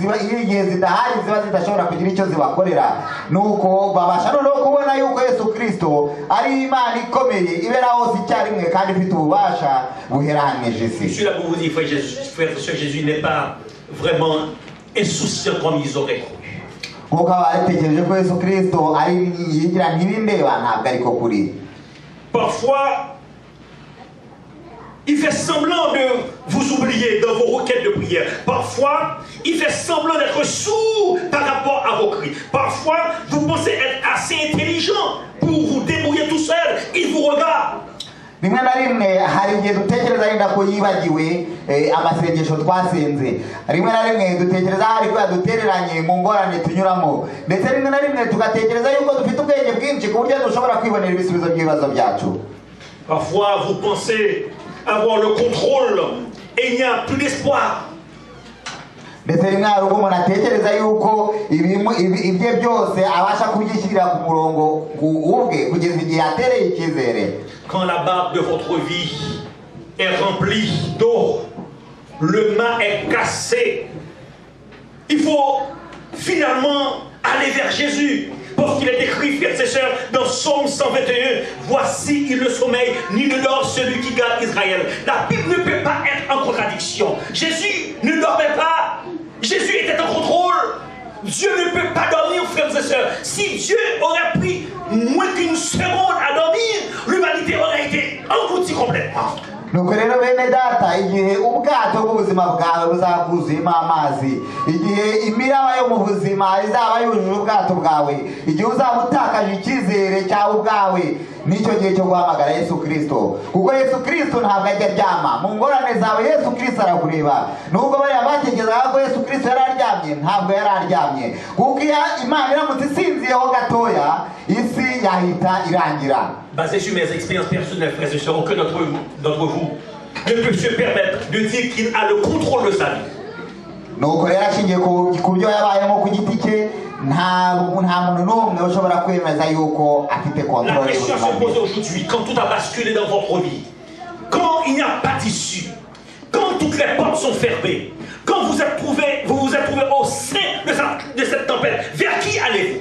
igihe zidahari ziba zidashobora kugira icyo zibakorera. Nuko babasha noneho kubona yuko Yesu Kristo ari Imana ikomeye ibera hose icyarimwe kandi ifite ububasha buheranije isi. Je suis là pour vous dire, frères et sœurs, Jésus n'est pas vraiment insouciant comme ils auraient cru. Nkuko abatekereje ko Yesu Kristo ari yigira ntibindeba, ntabwo ariko kuri. Parfois, il fait semblant de vous oublier dans vos requêtes de prière. Parfois, il fait semblant d'être sourd par rapport à vos cris. Parfois, vous pensez être assez intelligent pour vous débrouiller tout seul. Il vous regarde. Rimwe na rimwe hari igihe dutekereza yenda ko yibagiwe amasengesho twasenze. Rimwe na rimwe dutekereza hari ko yadutereranye mu ngorane tunyuramo, ndetse rimwe na rimwe tugatekereza yuko dufite ubwenge bwinshi ku buryo dushobora kwibonera ibisubizo by'ibibazo byacu. Parfois, vous pensez avoir le contrôle et il n'y a plus d'espoir. Ndetse rimwe hari ubwo umuntu atekereza yuko ibye byose abasha kubyishyirira ku murongo ubwe kugeza igihe atereye icyizere. Quand la barque de votre vie est remplie d'eau, le mât est cassé, il faut finalement aller vers Jésus. Parce qu'il est écrit, frères et sœurs, dans Psaume 121, voici, il ne sommeille ni ne dort celui qui garde Israël. La Bible ne peut pas être en contradiction. Jésus ne dormait pas. Jésus était en contrôle. Dieu ne peut pas dormir, frères et sœurs. Si Dieu aurait pris moins qu'une seconde à dormir, l'humanité aurait été engloutie complètement. Nuko rero bene data, igihe ubwato bw'ubuzima bwawe buzakuzuyemo amazi, igihe imiraba yo mu buzima izaba yujuje ubwato bwawe, igihe uzaba utakaje icyizere cyawe ubwawe, nicyo gihe cyo guhamagara Yesu Kristo. Kuko Yesu Kristo ntabwo ajya aryama. Mu ngorane zawe Yesu Kristo arakureba. Nubwo bariya batekerezaga ko Yesu Kristo yari aryamye, ntabwo yari aryamye. Kuko Imana iramutse isinziyeho gatoya, isi yahita irangira. Basé sur mes expériences personnelles, frères et sœurs, aucun d'entre vous ne peut se permettre de dire qu'il a le contrôle de sa vie. Nuko rero ashingiye ku byo yabayemo ku giti cye, nta muntu n'umwe ushobora kwemeza yuko afite La kontrole question y'ubuzima se pose bwe. aujourd'hui, quand tout a basculé dans votre vie, quand il n'y a pas d'issue, quand toutes les portes sont fermées, quand vous vous êtes trouvé au sein de cette tempête, vers qui allez-vous?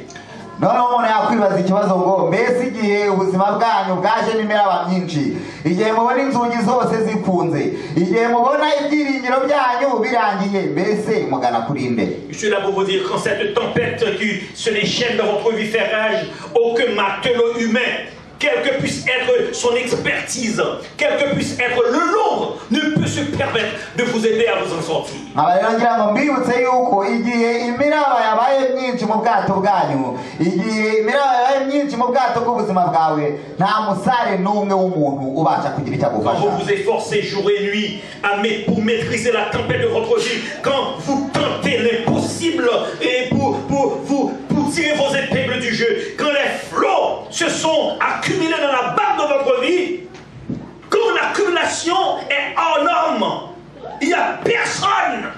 noneho umuntu yakwibaza ikibazo ngo mbese igihe ubuzima bwanyu bwajemo imiraba myinshi, igihe mubona inzugi zose zifunze, igihe mubona ibyiringiro byanyu birangiye, mbese mugana kuri nde? Je suis là pour vous dire, quand cette tempête qui se déchaîne dans votre vie fait rage, aucun matelot humain, quelle que puisse être son expertise, quel que puisse être le nombre, ne peut se permettre de vous aider à vous en sortir. Abarero ngira ngo mbibutse yuko igihe imiraba yabaye myinshi mu bwato bwanyu, igihe imiraba yabaye myinshi mu bwato bw'ubuzima bwawe, nta musare n'umwe w'umuntu ubasha kugira icyo Quand agufasha. vous vous efforcez jour et nuit pour maîtriser la tempête de votre vie, quand vous tentez l'impossible et pour tirer vos épingles du jeu, quand les flots se sont accumulés dans la barre de votre vie, quand l'accumulation est hors norme, il n'y a personne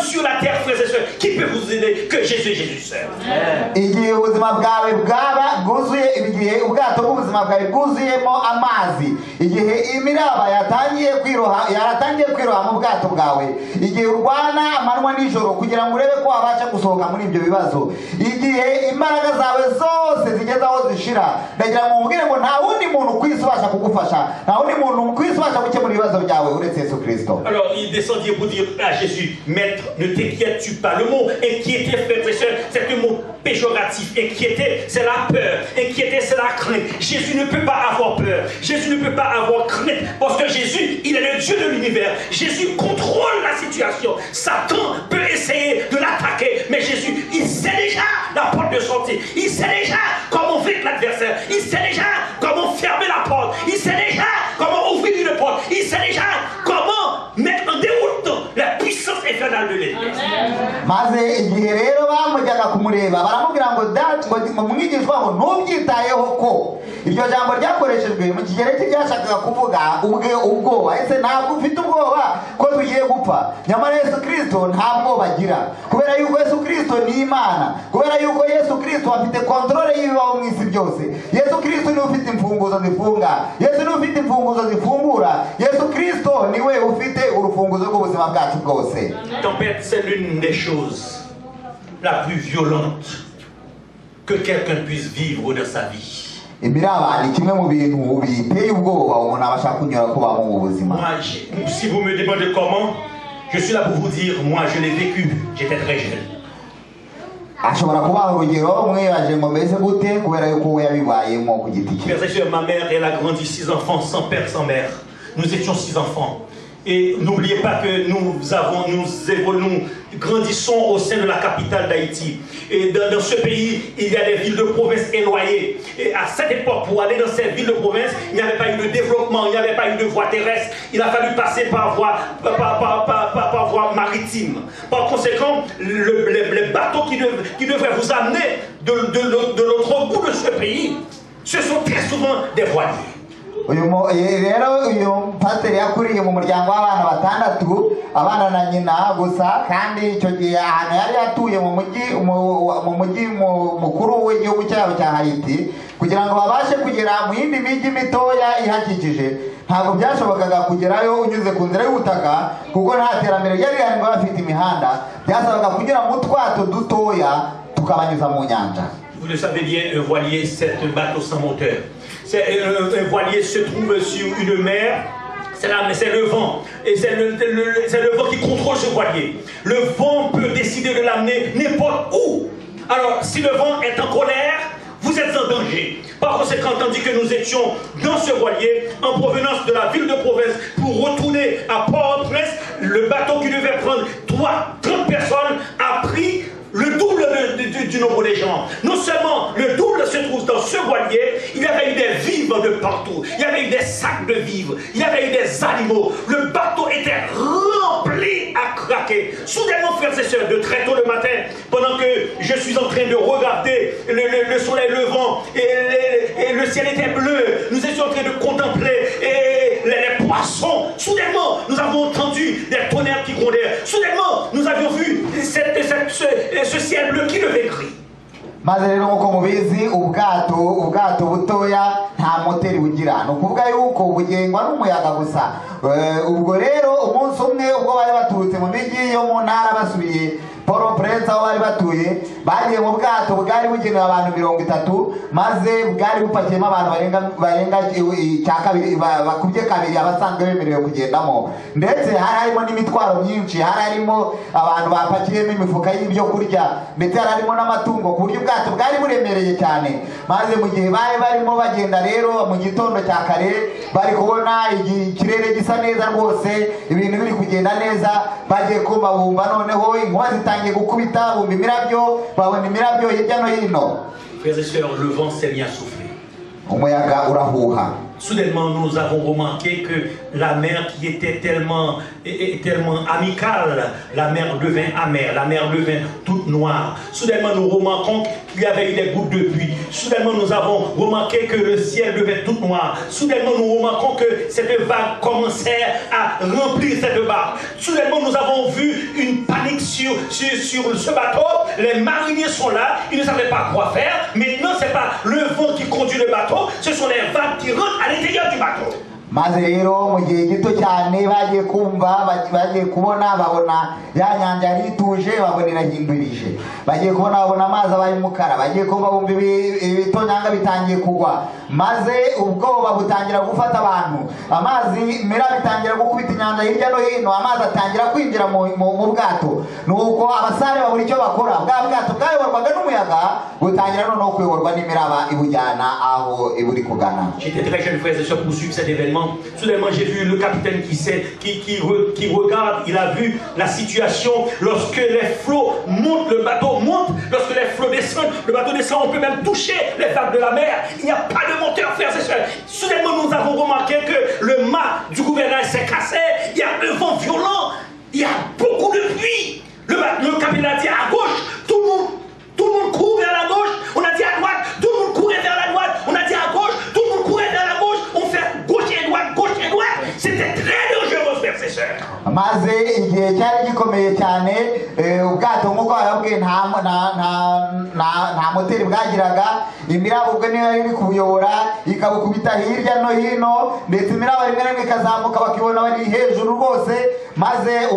sur la terre, frères et sœurs, qui peut vous aider que Jésus et Jésus seul. Igihe ubuzima bwawe bwaba bwuzuye, igihe ubwato bw'ubuzima bwawe bwuzuyemo amazi, igihe imiraba yatangiye kwiroha mu bwato bwawe, igihe urwana amanywa n'ijoro kugira ngo urebe ko wabasha gusohoka muri ibyo bibazo, igihe imbaraga zawe zose zigeze aho zishira, ndagira ngo mubwire ngo nta wundi muntu ku isi ubasha kugufasha, nta wundi muntu ku isi ubasha gukemura ibibazo byawe uretse Yesu Kristo. Alors il descendit pour dire à Jésus, Maître, ne t'inquiètes-tu pas? Le mot inquiéter, frères et sœurs, c'est un mot péjoratif. Inquiéter, c'est la peur. Inquiéter, c'est la crainte. Jésus ne peut pas avoir peur. Jésus ne peut pas avoir crainte. Parce que Jésus, il est le Dieu de l'univers. Jésus contrôle la situation. Satan peut essayer de l'attaquer. Mais Jésus, il sait déjà la porte de sortie. Il sait déjà comment vaincre l'adversaire. Il sait déjà comment fermer la porte. Il sait déjà comment ouvrir une porte. Il sait déjà comment mettre en déroute la puissance infernale de l'ennemi. Maze igihe rero bamujyaga kumureba baramubwira ngo dati ngo mwigishwa ngo ntubyitayeho ko iryo jambo ryakoreshejwe mu kigereki ryashakaga kuvuga ubwoba. Ese ntabwo ufite ubwoba ko tugiye gupfa? Nyamara Yesu Kristo nta bwoba agira, kubera yuko Yesu Kristo ni Imana, kubera yuko Yesu Kristo afite kontrole y'ibibaho mu isi byose. Yesu Kristo ni ufite imfunguzo zifunga, Yesu ni ufite imfunguzo zifungura, Yesu Kristo niwe ufite urufunguzo rw'ubuzima bwacu bwose. Tempête, c'est l'une des choses la plus violente que quelqu'un puisse vivre dans sa vie. Imiraba ni kimwe mu bintu biteye ubwoba umuntu abasha kunyura kuba mu buzima. Moi, si vous me demandez comment, je suis là pour vous dire, moi je l'ai vécu, j'étais très jeune. Ashobora kubaha urugero mwibaje ngo mbese gute kubera yuko we yabibayemo ku giti cye. Frères et sœurs, ma mère, elle a grandi 6 enfants sans père, sans mère. Nous étions 6 enfants. Et n'oubliez pas que nous grandissons au sein de la capitale d'Haïti. Et dans ce pays, il y a des villes de province éloignées. Et à cette époque, pour aller dans ces villes de province, il n'y avait pas eu de développement, il n'y avait pas eu de voie terrestre. Il a fallu passer par voie maritime. Par conséquent, les bateaux qui devraient vous amener de l'autre bout de ce pays, ce sont très souvent des voiliers. Rero pasiteri yakuriye mu muryango w'abana batandatu, abana na nyina gusa, kandi icyo gihe ahantu yari yatuye mu mujyi mukuru w'igihugu cyabo cya Haiti, kugira ngo babashe kugera mu yindi mijyi mitoya ihakikije, ntabwo byashobokaga kugerayo unyuze ku nzira y'ubutaka kuko nta terambere ryari rihari ngo bafite imihanda, byasabaga kugira mu twato dutoya tukabanyuza mu nyanja. Vous le savez bien, un voilier, c'est un bateau sans moteur. Un voilier se trouve sur une mer, c'est le vent. Et c'est le vent qui contrôle ce voilier. Le vent peut décider de l'amener n'importe où. Alors, si le vent est en colère, vous êtes en danger. Par conséquent, tandis que nous étions dans ce voilier, en provenance de la ville de province, pour retourner à Port-au-Prince, le bateau qui devait prendre 30 personnes a pris le double du nombre des gens. Non seulement le double se trouve dans ce voilier, il y avait eu des vivres de partout, il y avait eu des sacs de vivres, il y avait eu des animaux. Le bateau était rempli à craquer. Soudainement, frères et sœurs, de très tôt le matin, pendant que je suis en train de regarder le soleil levant et le ciel était bleu, nous étions en train de contempler les poissons. Soudainement, nous avons entendu des tonnerres qui grondèrent. Soudainement, nous avions vu ce ciel bleu qui devait griller. Maze rero nk'uko mubizi ubwato butoya nta moteri bugira, ni ukuvuga yuko bugengwa n'umuyaga gusa. Ubwo rero umunsi umwe ubwo bari baturutse mu mijyi yo mu ntara basubiye Poro Prince aho bari batuye bagiye mu bwato bwari bugenewe abantu 30 maze bwari bupakiyemo abantu barenga cya kabiri bakubye kabiri abasanzwe bemerewe kugendamo, ndetse hari harimo n'imitwaro myinshi, hari harimo abantu bapakiyemo imifuka y'ibyo kurya, ndetse hari harimo n'amatungo, ku buryo ubwato bwari buremereye cyane. Maze mu gihe bari barimo bagenda rero mu gitondo cya kare bari kubona ikirere gisa neza rwose, ibintu biri kugenda neza, bagiye kumva bumva noneho inkuba zitangiye gukubita, bumva imirabyo, babona imirabyo hirya no hino. Frères et sœurs, le vent s'est mis à souffler. Umuyaga urahuha. Soudainement, nous avons remarqué que la mer qui était tellement amicale, la mer devint amère, la mer devint toute noire. Soudainement, nous remarquons qu'il y avait eu des gouttes de pluie. Soudainement, nous avons remarqué que le ciel devint tout noir. Soudainement, nous remarquons que cette vague commençait à remplir cette barque. Soudainement, nous avons vu une panique sur ce bateau. Les mariniers sont là, ils ne savaient pas quoi faire. Maintenant, ce n'est pas le vent qui conduit le bateau, ce sont les vagues qui rentrent à l'intérieur du bateau. Maze rero mu gihe gito cyane bagiye kumva bagiye kubona babona ya nyanja rituje, babona irahindurije, bagiye kubona babona amazi abaye umukara, bagiye kumva bumva ibitonyanga bitangiye kugwa, maze ubwoba butangira gufata abantu, amazi mera bitangira gukubita inyanja hirya no hino, amazi atangira kwinjira mu bwato, nuko abasare babura icyo bakora, bwa bwato bwayoborwaga n'umuyaga butangira noneho kuyoborwa n'imiraba ibujyana aho iburi kugana. J'étais très jeune, frères et sœurs, pour suivre cet événement. Soudainement, j'ai vu le capitaine qui regarde, il a vu la situation lorsque les flots montent, le bateau monte, lorsque les flots descendent, le bateau descend, on peut même toucher les vagues de la mer. Il n'y a pas de moteur, frères et sœurs. Soudainement, nous avons remarqué que le mât du gouvernail s'est cassé, il y a un vent violent, il y a beaucoup de pluie. Le capitaine a dit à gauche, tout le monde court vers la gauche, on a dit à droite, tout le monde courait vers la droite, on a dit à gauche, tout le monde courait vers la gauche, on fait gauche et droite, c'était très dangereux, frères et sœurs. Maze igihe cyari gikomeye cyane, ubwato nk'uko bababwiye nta moteri bwagiraga, imiraba ubwo niyo iri kubuyobora ikabukubita hirya no hino, ndetse imiraba rimwe rimwe ikazamuka bakibona bari hejuru rwose, maze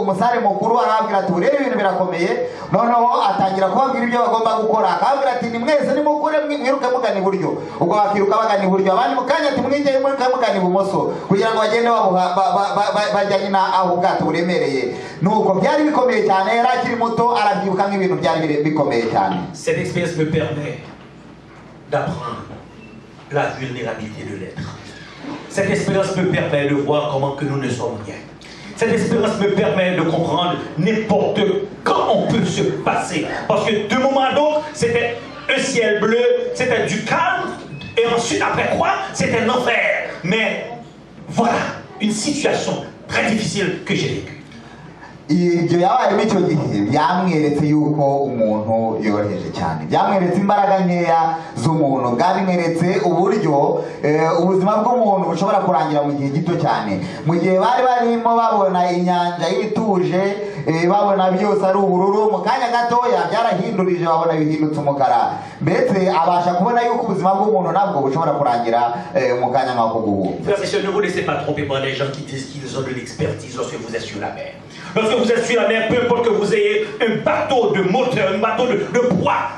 umusare mukuru arababwira ati urebe ibintu birakomeye, noneho atangira kubabwira ibyo bagomba gukora, akababwira ati ni mwese nimukure mwiruke mugana iburyo, ubwo bakiruka bagana iburyo, abandi mu kanya ati mwigeye mwiruke mugana ibumoso, kugira ngo bagende bajyanye aho ubwato buremereye. Nuko byari bikomeye cyane, yari akiri muto arabyibuka nk'ibintu byari bikomeye cyane. Cette expérience me permet d'apprendre la vulnérabilité de l'être. Cette expérience me permet de voir comment que nous ne sommes rien. Cette expérience me permet de comprendre n'importe quand on peut se passer. Parce que de moment à l'autre, c'était un ciel bleu, c'était du calme, et ensuite, après quoi, c'était un enfer. Mais voilà une situation très difficile que j'ai vécue. Ibyo yabaye icyo gihe byamweretse yuko umuntu yoroheje cyane, byamweretse imbaraga nkeya z'umuntu, bwamweretse uburyo ubuzima bw'umuntu bushobora kurangira mu gihe gito cyane. Mu gihe bari barimo babona inyanja ituje, babona byose ari ubururu, mu kanya gatoya byarahindurije, babona bihindutse umukara, mbese abasha kubona yuko ubuzima bw'umuntu nabwo bushobora kurangira mu kanya nk'ako guhumbya. Frères et sœurs, ne vous laissez pas tromper par les gens qui disent qu'ils ont de l'expertise lorsque vous êtes sur la mer. Lorsque vous êtes sur la mer, peu importe que vous ayez un bateau de moteur, un bateau de poids.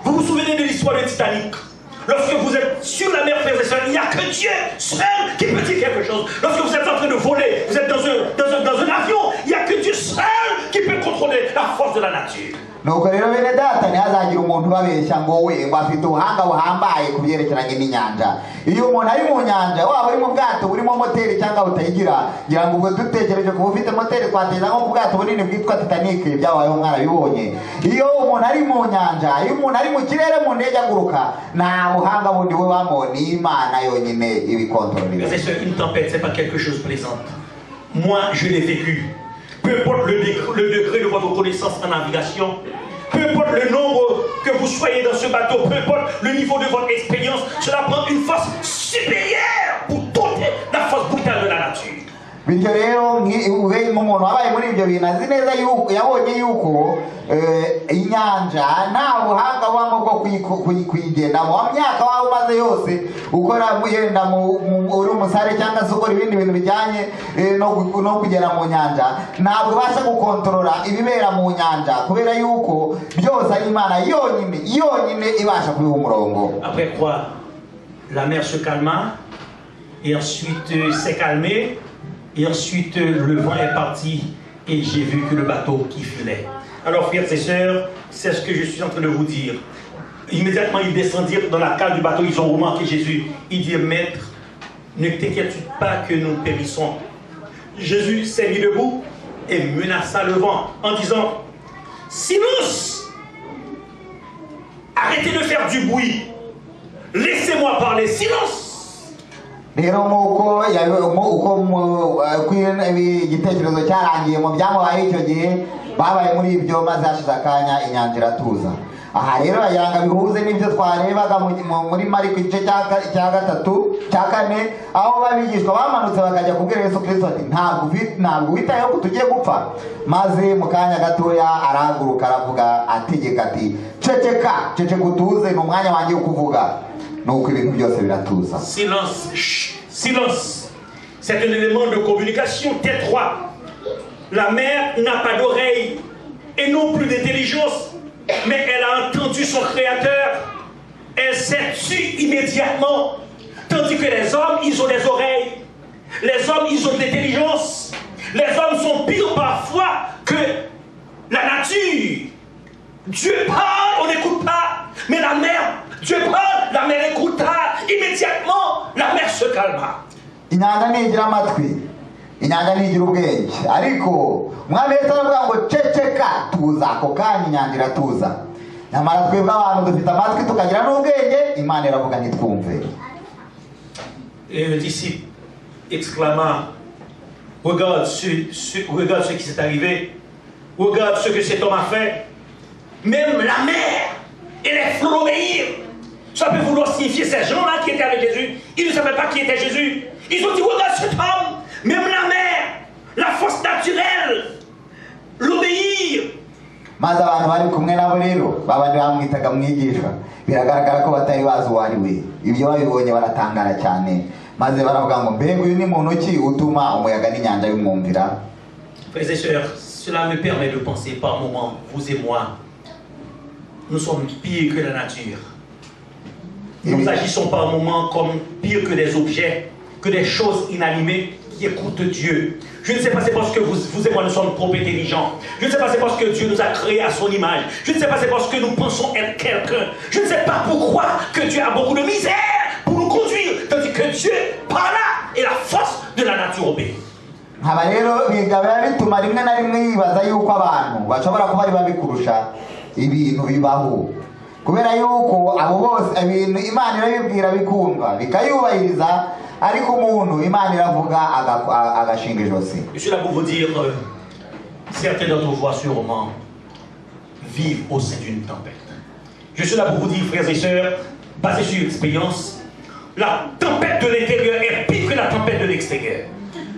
Vous vous souvenez de l'histoire du Titanic? Lorsque vous êtes sur la mer, frères et sœurs, il n'y a que Dieu seul qui peut dire quelque chose. Lorsque vous êtes en train de voler, vous êtes dans un avion, il n'y a que Dieu seul qui peut contrôler la force de la nature. Nuko rero bene data ntihazagire umuntu ubabeshya ngo we ngo afite ubuhanga buhambaye ku byerekeranye n'inyanja. Iyo umuntu ari mu nyanja, waba uri mu bwato burimo moteri cyangwa butayigira, ngira ngo ubwo dutekereje ko ufite moteri twateza nko ku bwato bunini bwitwa Titanic byabayeho mwarabibonye. Iyo umuntu ari mu nyanja, iyo umuntu ari mu kirere mu ndege aguruka, nta buhanga bundi bubamo, ni Imana yonyine ibikontorora. Une tempête, c'est pas quelque chose de plaisant. Moi, je l'ai vécu. Peu importe le degré de votre connaissance en navigation, peu importe le nombre que vous soyez dans ce bateau, peu importe le niveau de votre expérience, cela prend une force supérieure pour dompter la force brutale de la nature. bityo rero nk'umuntu wabaye muri ibyo bintu azi neza yuko yabonye yuko inyanja nta buhanga bubamo bwo kuyigendamo. wa myaka waba umaze yose ukora yenda uri umusare cyangwa se ukora ibindi bintu bijyanye no kugera mu nyanja, ntabwo ubasha gukontorora ibibera mu nyanja kubera yuko byose ari Imana yonyine ibasha kubiha umurongo. Après quoi, la mer se calma et ensuite s'est calmée. Et ensuite, le vent est parti et j'ai vu que le bateau qui filait. Alors, frères et sœurs, c'est ce que je suis en train de vous dire. Immédiatement, ils descendirent dans la cale du bateau, ils ont remarqué Jésus. Ils dirent, Maître, ne t'inquiète pas que nous périssons. Jésus s'est mis debout et menaça le vent en disant, Silence! Arrêtez de faire du bruit. Laissez-moi parler. Silence! rero nk'uko igitekerezo cyarangiye mu byamubaye icyo gihe babaye muri ibyo maze hashize akanya inyanja iratuza. aha rero yanga bihuze n'ibyo twarebaga muri Mariko igice cya 4 aho babigishwa bamanutse bakajya kubwira Yesu Kristo ati ntabwo witayeho ko tugiye gupfa. maze mu kanya gatoya arahaguruka aravuga ategeka ati ceceka utuze, ni umwanya wanjye wo kuvuga. nuko ibintu byose biratuza. Silence, chut, silence. C'est un élément de communication. Tais-toi. La mer n'a pas d'oreille et non plus d'intelligence, mais elle a entendu son créateur. Elle s'est tue immédiatement. Tandis que les hommes, ils ont des oreilles. Les hommes, ils ont de l'intelligence. Les hommes sont pires parfois que la nature. Dieu parle, on n'écoute pas. Mais la mer, Dieu parle, la mer écouta. Immédiatement, la mer se calma. inyanja ntigira amatwi, inyanja ntigira ubwenge, ariko umwami Yesu aravuga ngo ceceka tuza, ako kanya inyanja iratuza. nyamara twebwe abantu dufite amatwi tukagira n'ubwenge, Imana iravuga ntitwumve. Et le disciple exclama, regarde ce qui s'est arrivé, regarde ce que cet homme a fait. Même la mer et les flots obéirent. Ça peut vouloir signifier ces gens-là qui étaient avec Jésus, ils ne savaient pas qui était Jésus. Ils ont dit, regarde cet homme, même la mer, la force naturelle, l'obéir. maze abantu bari kumwe nabo rero babandi bamwitaga mwigishwa, biragaragara ko batari bazi uwo ari we. ibyo babibonye baratangara cyane, maze baravuga ngo mbega uyu ni muntu ki utuma umuyaga n'inyanja bimwumvira. Frères et sœurs, cela me permet de penser par moments, vous et moi, nous sommes pires que la nature. Nous agissons par moments comme pire que des objets, que des choses inanimées qui écoutent Dieu. Je ne sais pas, c'est parce que vous et moi nous sommes trop intelligents. Je ne sais pas, c'est parce que Dieu nous a créés à son image. Je ne sais pas, c'est parce que nous pensons être quelqu'un. Je ne sais pas pourquoi que Dieu a beaucoup de misère pour nous conduire, tandis que Dieu, par là, est la force de la nature obéie. nkaba rero biba bituma rimwe na rimwe yibaza yuko abantu bashobora kuba ari babi kurusha ibintu bibaho, kubera yuko abo bose ibintu Imana irabibwira bikumva bikayubahiriza, ariko umuntu Imana iravuga agashinga ijosi. Je suis là pour vous dire, certains d'entre vous sûrement vivent au sein d'une tempête. Je suis là pour vous dire, frères et sœurs, basé sur l'expérience, la tempête de l'intérieur est pire que la tempête de l'extérieur.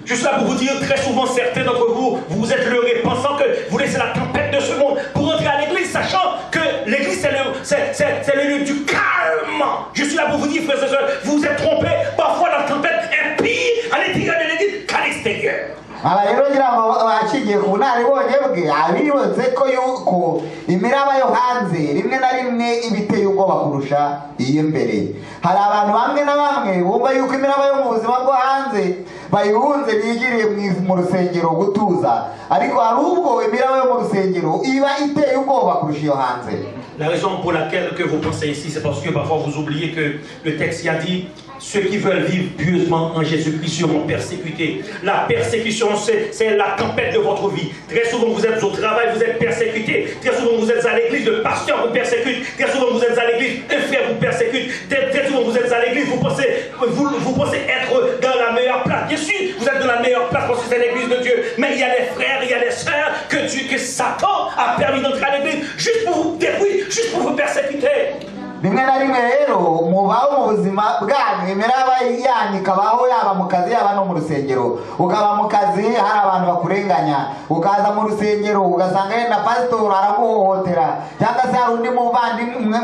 Je suis là pour vous dire, très souvent, certains d'entre vous, vous êtes leurrés, pensant que vous laissez la tempête de ce monde pour entrer à l'église, sachant que l'église, c'est le lieu du calme. Je suis là pour vous dire, frères et sœurs, vous vous êtes trompés. Parfois, la tempête est pire à l'intérieur de l'église qu'à l'extérieur. aba rero ngira ngo bacigiye ku bunararibonye bwe abibutse ko yuko imiraba yo hanze rimwe na rimwe ibiteye ubwoba kurusha iy'imbere. hari abantu bamwe na bamwe bumva yuko imiraba yo mu buzima bwo hanze bayihunze bigiriye mu rusengero gutuza, ariko hari ubwo imiraba yo mu rusengero iba iteye ubwoba kurusha iyo hanze. La raison pour laquelle que vous pensez ici, c'est parce que parfois vous oubliez que le texte y a dit ceux qui veulent vivre pieusement en Jésus-Christ seront persécutés. La persécution, c'est la tempête de votre vie. Très souvent, vous êtes au travail, vous êtes persécuté. Très souvent, vous êtes à l'église, le pasteur vous persécute. Très souvent, vous êtes à l'église, un frère vous persécute. Très souvent, vous êtes à l'église, vous pensez être dans la meilleure place. Bien sûr, vous êtes dans la meilleure place parce que c'est l'église de Dieu. Mais il y a des frères, il y a des sœurs que Satan a permis d'entrer à l'église juste pour vous détruire, juste pour vous persécuter. rimwe na rimwe rero mubaho mu ubuzima bwanyu imiraba yanyu ikabaho yaba mu kazi yaba no mu rusengero. Ukaba mu kazi hari abantu bakurenganya, ukaza mu rusengero ugasanga yenda pasitori araguhohotera, cyangwa se hari undi muvandimwe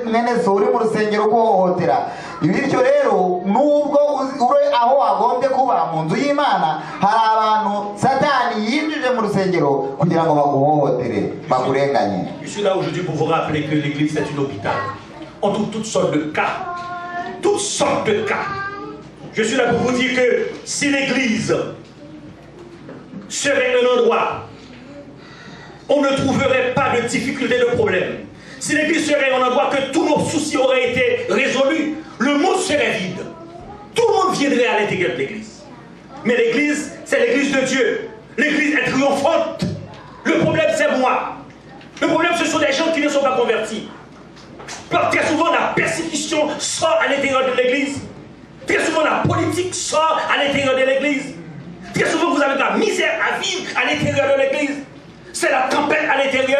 mwene so uri mu rusengero uguhohotera. Bityo rero nubwo uri aho wagombye kuba mu nzu y'Imana, hari abantu Satani yinjije mu rusengero kugira ngo baguhohotere bakurenganye. Je suis là aujourd'hui pour vous rappeler que l'église c'est un hôpital. On trouve toutes sortes de cas. Toutes sortes de cas. Je suis là pour vous dire que si l'église serait un endroit, on ne trouverait pas de difficultés, de problèmes. Si l'église serait un endroit que tous nos soucis auraient été résolus, le monde serait vide. Tout le monde viendrait à l'intérieur de l'église. Mais l'église, c'est l'église de Dieu. L'église est triomphante. Le problème, c'est moi. Le problème, ce sont des gens qui ne sont pas convertis. Très souvent, la persécution sort à l'intérieur de l'église. Très souvent, la politique sort à l'intérieur de l'église. Très souvent, vous avez de la misère à vivre à l'intérieur de l'église. C'est la tempête à l'intérieur.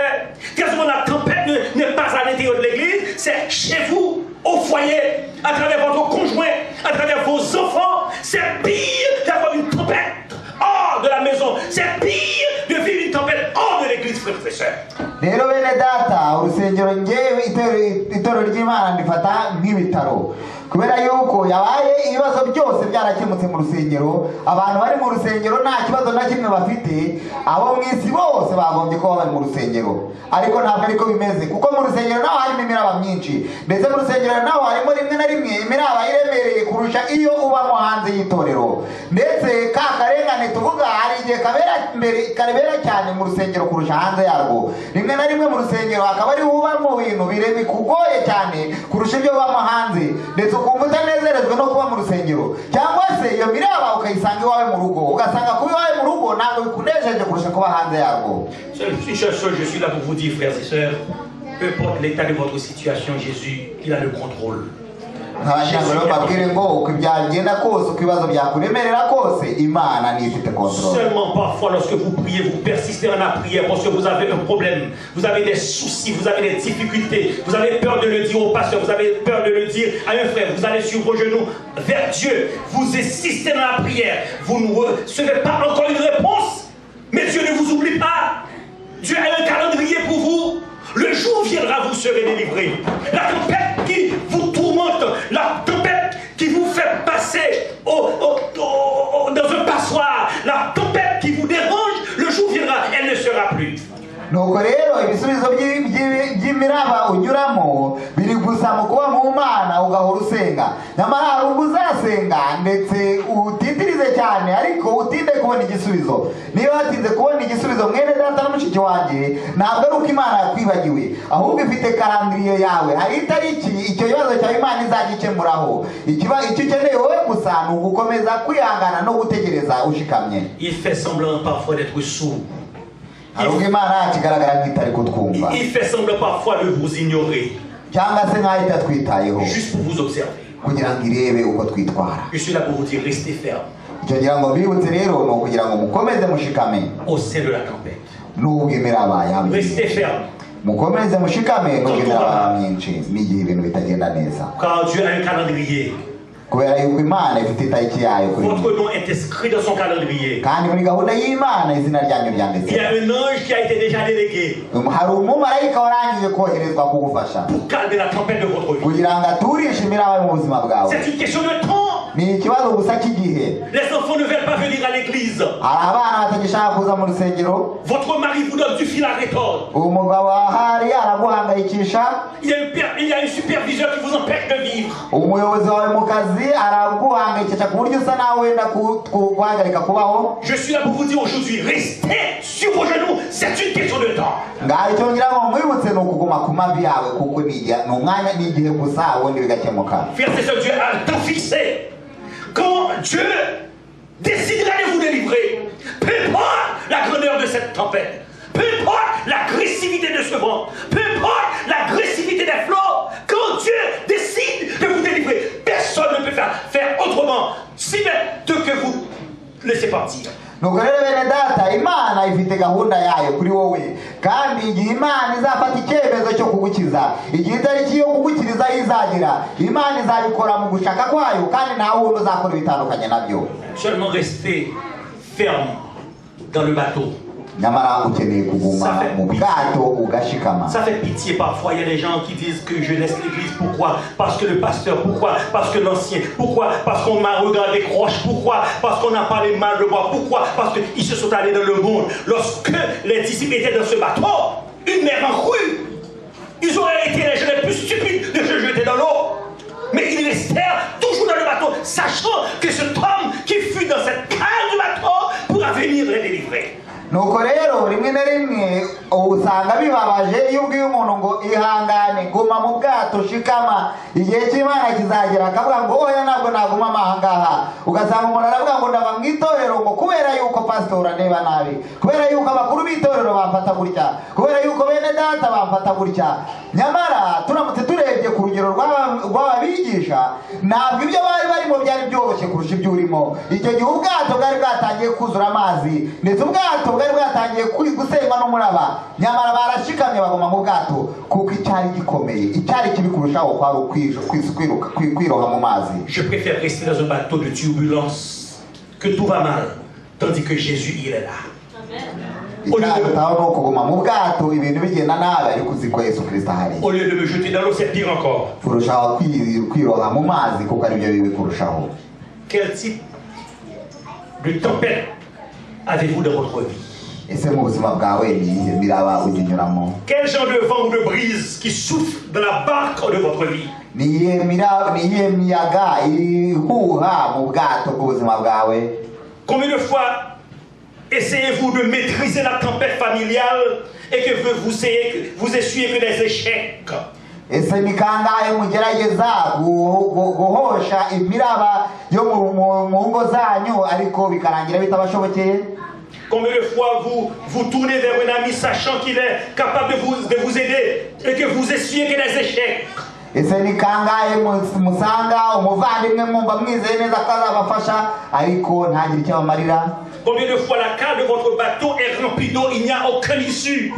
Très souvent, la tempête n'est pas à l'intérieur de l'église, c'est chez vous, au foyer, à travers votre conjoint, à travers vos enfants. C'est pire d'avoir une tempête hors de la maison. C'est pire de vivre une tempête hors de l'église, frères et sœurs. Rero bene data urusengero ngewe itorero ry'Imana ndifata nk'ibitaro, kubera yuko yabaye ibibazo byose byarakemutse mu rusengero. Abantu bari mu rusengero nta kibazo na kimwe bafite, abo mu isi bose bagombye kuba bari mu rusengero. Ariko ntabwo ariko bimeze, kuko mu rusengero naho harimo imiraba myinshi, ndetse mu rusengero naho harimo rimwe na rimwe imiraba iremereye kurusha iyo ubamo hanze y'itorero. Ndetse ka karengane tuvuga hari igihe kabera cyane mu rusengero kurusha hanze yarwo. Rimwe na rimwe mu rusengero akaba ari uba mu bintu bikugoye cyane kurusha ibyo ubamo hanze, ndetse ukumva utanezerejwe no kuba mu rusengero. Cyangwa se iyo miraba ukayisanga iwawe mu rugo, ugasanga kuba iwawe mu rugo ntabwo bikunejeje kurusha kuba hanze yarwo. Une seule chose, je suis là pour vous dire, frères et sœurs, peu importe l'état de votre situation, Jésus, il a le contrôle. Seulement parfois lorsque vous priez, vous persistez dans la prière parce que vous avez un problème, vous avez des soucis, vous avez des difficultés, vous avez peur de le dire au pasteur, vous avez peur de le dire à un frère, vous allez sur vos genoux vers Dieu, vous insistez dans la prière, vous ne recevez pas encore une réponse, mais Dieu ne vous oublie pas. Dieu a un calendrier pour vous. Le jour viendra, vous serez délivrés. La tempête qui vous tourmente, la tempête qui vous fait passer dans un passoire, la tempête qui vous dérange, le jour viendra, elle ne sera plus. Nuko rero ibisubizo by'imiraba unyuramo biri gusa mu kuba mu Mana ugahora usenga. Nyamara hari ubwo uzasenga ndetse utitirize cyane ariko utinde kubona igisubizo. Niba watinze kubona igisubizo mwene data n'umushiki wanjye, ntabwo ari uko Imana yakwibagiwe, ahubwo ifite karandiriyo yawe. Hari itariki icyo kibazo cyawe Imana izagikemuraho. Icyo ukeneye wowe gusa ni ugukomeza kwihangana no gutegereza ushikamye. Il fait semblant parfois d'être sourd. Il fait semblant parfois de vous ignorer. Juste pour vous observer. Je suis là pour vous dire, restez ferme. Au sein de la tempête. Restez ferme. Car Dieu a un calendrier. Votre nom est inscrit dans son calendrier. Il y a un ange qui a été déjà délégué pour calmer la tempête de votre vie. C'est une question de temps. Les enfants ne veulent pas venir à l'église. Votre mari vous donne du fil à retordre. Il y a un superviseur qui vous empêche de vivre. Je suis là pour vous dire aujourd'hui, restez sur vos genoux, c'est une question de temps. Frères et sœurs, Dieu a un temps fixé. Quand Dieu décidera de vous délivrer, peu importe la grandeur de cette tempête, peu importe l'agressivité de ce vent, peu importe l'agressivité des flots, quand Dieu décide de vous délivrer, personne ne peut faire autrement, si même que vous laissez partir. nuko rero bene data imana ifite gahunda yayo kuri wowe kandi igihe imana izafata icyemezo cyo kugukiza igihe itariki yo kugukiriza izagira imana izabikora mu gushaka kwayo kandi nta wundi uzakora ibitandukanye nabyo Seulement rester ferme dans le bateau. nyamara ukeneye kuguma mu bwato ugashikama. Ça fait pitié parfois. Il y a des gens qui disent que je laisse l'église. Pourquoi? Parce que le pasteur. Pourquoi? Parce que l'ancien. Pourquoi? Parce qu'on m'a regardé croche. Pourquoi? Parce qu'on a parlé mal de moi. Pourquoi? Parce qu'ils se sont allés dans le monde. Lorsque les disciples étaient dans ce bateau, une mer en crue, ils auraient été les gens les plus stupides de se jeter dans l'eau. Mais ils restèrent toujours dans le bateau, sachant que cet homme qui fut dans cette cale du bateau pourra venir les délivrer. nuko rero rimwe na rimwe usanga bibabaje iyo ubwiye umuntu ngo ihangane guma mu bwato shikama igihe cy'Imana kizagera akavuga ngo oya ntabwo naguma ahangaha ugasanga umuntu aravuga ngo ndava mu itorero ngo kubera yuko pastor areba nabi kubera yuko abakuru b'itorero bamfata gutya kubera yuko bene data bamfata gutya nyamara turamutse turebye ku rugero rw'ababigisha ntabwo ibyo bari barimo byari byoroshye kurusha ibyo urimo icyo gihe ubwato bwari bwatangiye kuzura amazi ndetse ubwato bwari bwatangiye gusenywa n'umuraba nyamara barashikamye baguma mu bwato kuko icyari gikomeye icyari kibi kurushaho kwari kwiroha mu mazi. Je préfère rester dans un bateau de turbulence que tout va mal tandis que Jésus il est là. icyarutaho ni ukuguma mu bwato ibintu bigenda nabi ariko uzi ko Yesu Kristo ahari. Au lieu de me jeter dans l'eau, c'est pire encore. kurushaho kwiroha mu mazi kuko ari byo bibi kurushaho. Quel type de tempête avez-vous dans votre vie? ese mu buzima bwawe ni iyihe miraba uginyuramo? Quel genre de vent ou de brise qui souffle dans la barque de votre vie? ni iyihe miyaga ihuha mu bwato bw'ubuzima bwawe? Combien de fois essayez-vous de maîtriser la tempête familiale et que vous essuyez que des échecs? ese ni kangahe mugerageza guhosha imiraba yo mu ngo zanyu ariko bikarangira bitabashobokeye? Combien de fois vous tournez vers un ami sachant qu'il est capable de vous aider et que vous essuyez que des échecs? ese ni kangahe musanga umuvandimwe mwumva mwizeye neza ko azabafasha ariko ntagire icyo abamarira? Combien de fois la cale de votre bateau est remplie d'eau, il n'y a aucune issue?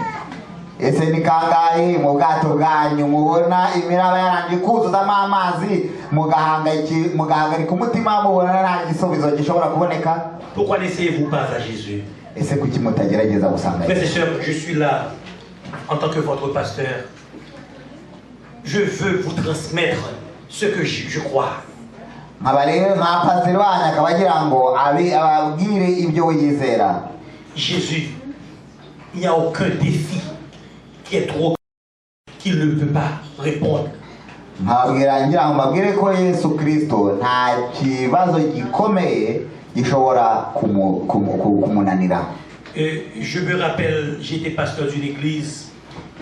ese ni kangahe mu bwato bwanyu mubona imiraba yarangiye kuzuzamo amazi mugahagarika umutima mubona nta gisubizo gishobora kuboneka? Pourquoi n'essayez-vous pas à Jésus? ese kuki mutagerageza gusanga Frères et sœurs, je suis là en tant que votre pasteur. Je veux vous transmettre ce que je crois. nkaba rero nka pasiteri wanyu akaba agira ngo ababwire ibyo wiyizera. Jésus, il n'y a aucun défi qui est trop qu'il ne peut pas répondre. nkababwira ngira ngo mbabwire ko Yesu Kristo nta kibazo gikomeye gishobora kumunanira. Je me rappelle, j'étais pasteur d'une église,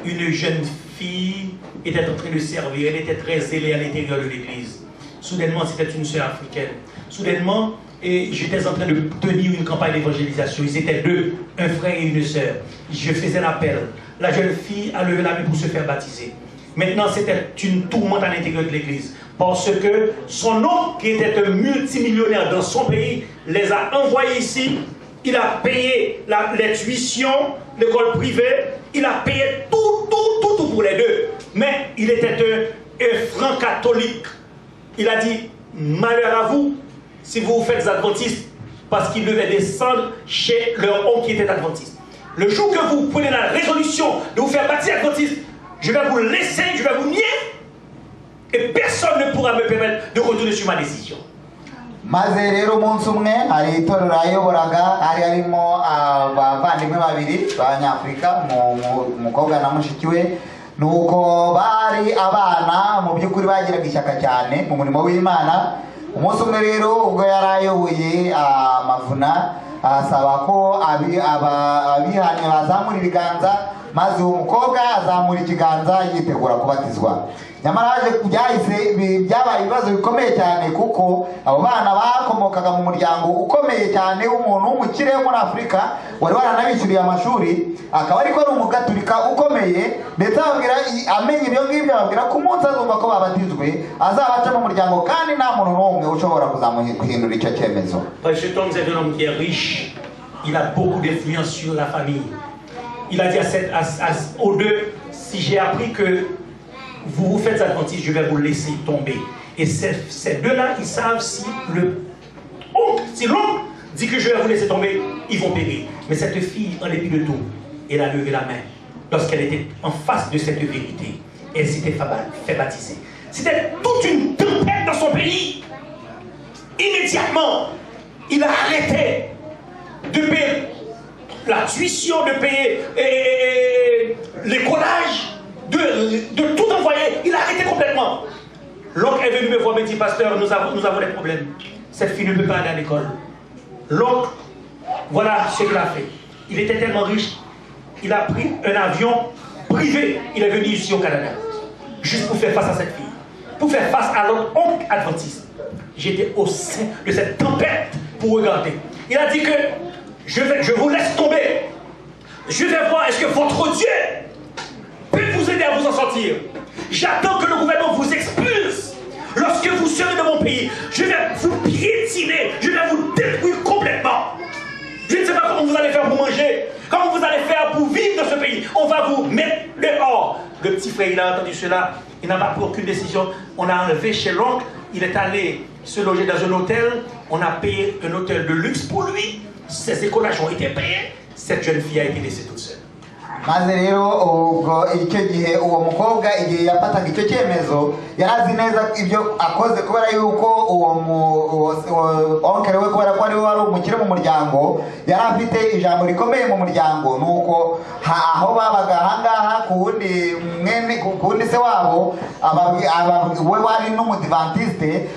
une jeune fille était en train de servir, elle était très zélée à l'intérieur de l'église. Soudainement, c'était une sœur africaine. Soudainement, j'étais en train de tenir une campagne d'évangélisation. Ils étaient deux, un frère et une sœur. Je faisais l'appel. La jeune fille a levé la main pour se faire baptiser. Maintenant, c'était une tourmente à l'intérieur de l'église. Parce que son oncle, qui était un multimillionnaire dans son pays, les a envoyés ici. Il a payé les tuitions, l'école privée. Il a payé tout pour les deux. Mais il était un franc catholique. Il a dit, malheur à vous si vous vous faites adventiste, parce qu'il devait descendre chez leur oncle qui était adventiste. Le jour que vous prenez la résolution de vous faire baptiser adventiste, je vais vous laisser, je vais vous nier, et personne ne pourra me permettre de retourner sur ma décision. maze rero umunsi umwe hari itorero ayoboraga hari harimo abavandimwe babiri b'abanyafurika umukobwa na mushiki we nuko bari abana mu by'ukuri bagiraga ishyaka cyane mu murimo w'Imana. umunsi umwe rero ubwo yari ayoboye amavuna asaba ko abihanye bazamura ibiganza maze uwo mukobwa azamura ikiganza yitegura kubatizwa. nyamara byabaye ibibazo bikomeye cyane kuko abo bana bakomokaga mu muryango ukomeye cyane w'umuntu w'umukire wo muri Afurika wari waranabishyuriye amashuri akaba ariko ari umugaturika ukomeye ndetse amenye ibyo ngibyo ababwira ko umunsi azumva ko babatizwe azabaca mu muryango kandi nta muntu n'umwe ushobora kuzamuhindura icyo cyemezo. Cet homme, c'est un homme qui est riche il a beaucoup d'influence sur la famille. Il a dit aux deux, si j'ai appris que vous vous faites adventiste, je vais vous laisser tomber. Et ces deux-là, ils savent si l'oncle dit que je vais vous laisser tomber, ils vont périr. Mais cette fille, en dépit de tout, elle a levé la main lorsqu'elle était en face de cette vérité. Elle s'était fait baptiser. C'était toute une tempête dans son pays. Immédiatement, il a arrêté de payer la tuition, de payer l'écolage, de tout envoyer. Il a arrêté complètement. L'oncle est venu me voir et me dit, pasteur, nous avons des problèmes. Cette fille ne peut pas aller à l'école. L'oncle, voilà ce qu'il a fait. Il était tellement riche, il a pris un avion privé. Il est venu ici au Canada, juste pour faire face à cette fille. Pour faire face à l'autre oncle adventiste. J'étais au sein de cette tempête pour regarder. Il a dit que je vous laisse tomber. Je vais voir est-ce que votre Dieu peut vous aider à vous en sortir. J'attends que le gouvernement vous expulse. Lorsque vous serez dans mon pays, je vais vous piétiner, je vais vous détruire complètement. Je ne sais pas comment vous allez faire pour manger, comment vous allez faire pour vivre dans ce pays. On va vous mettre dehors. Le petit frère, il a entendu cela, il n'a pas pris aucune décision. On a enlevé chez l'oncle, il est allé se loger dans un hôtel. On a payé un hôtel de luxe pour lui. Ses écolages ont été payés. Cette jeune fille a été laissée toute seule. maze rero ubwo icyo gihe uwo mukobwa igihe yafataga icyo cyemezo yarazi neza ibyo akoze kubera yuko uwo onkere we kubera ko ari we wari umukire mu muryango yari afite ijambo rikomeye mu muryango nuko aho babaga ahangaha ku wundi se wabo we wari n'umudivantiste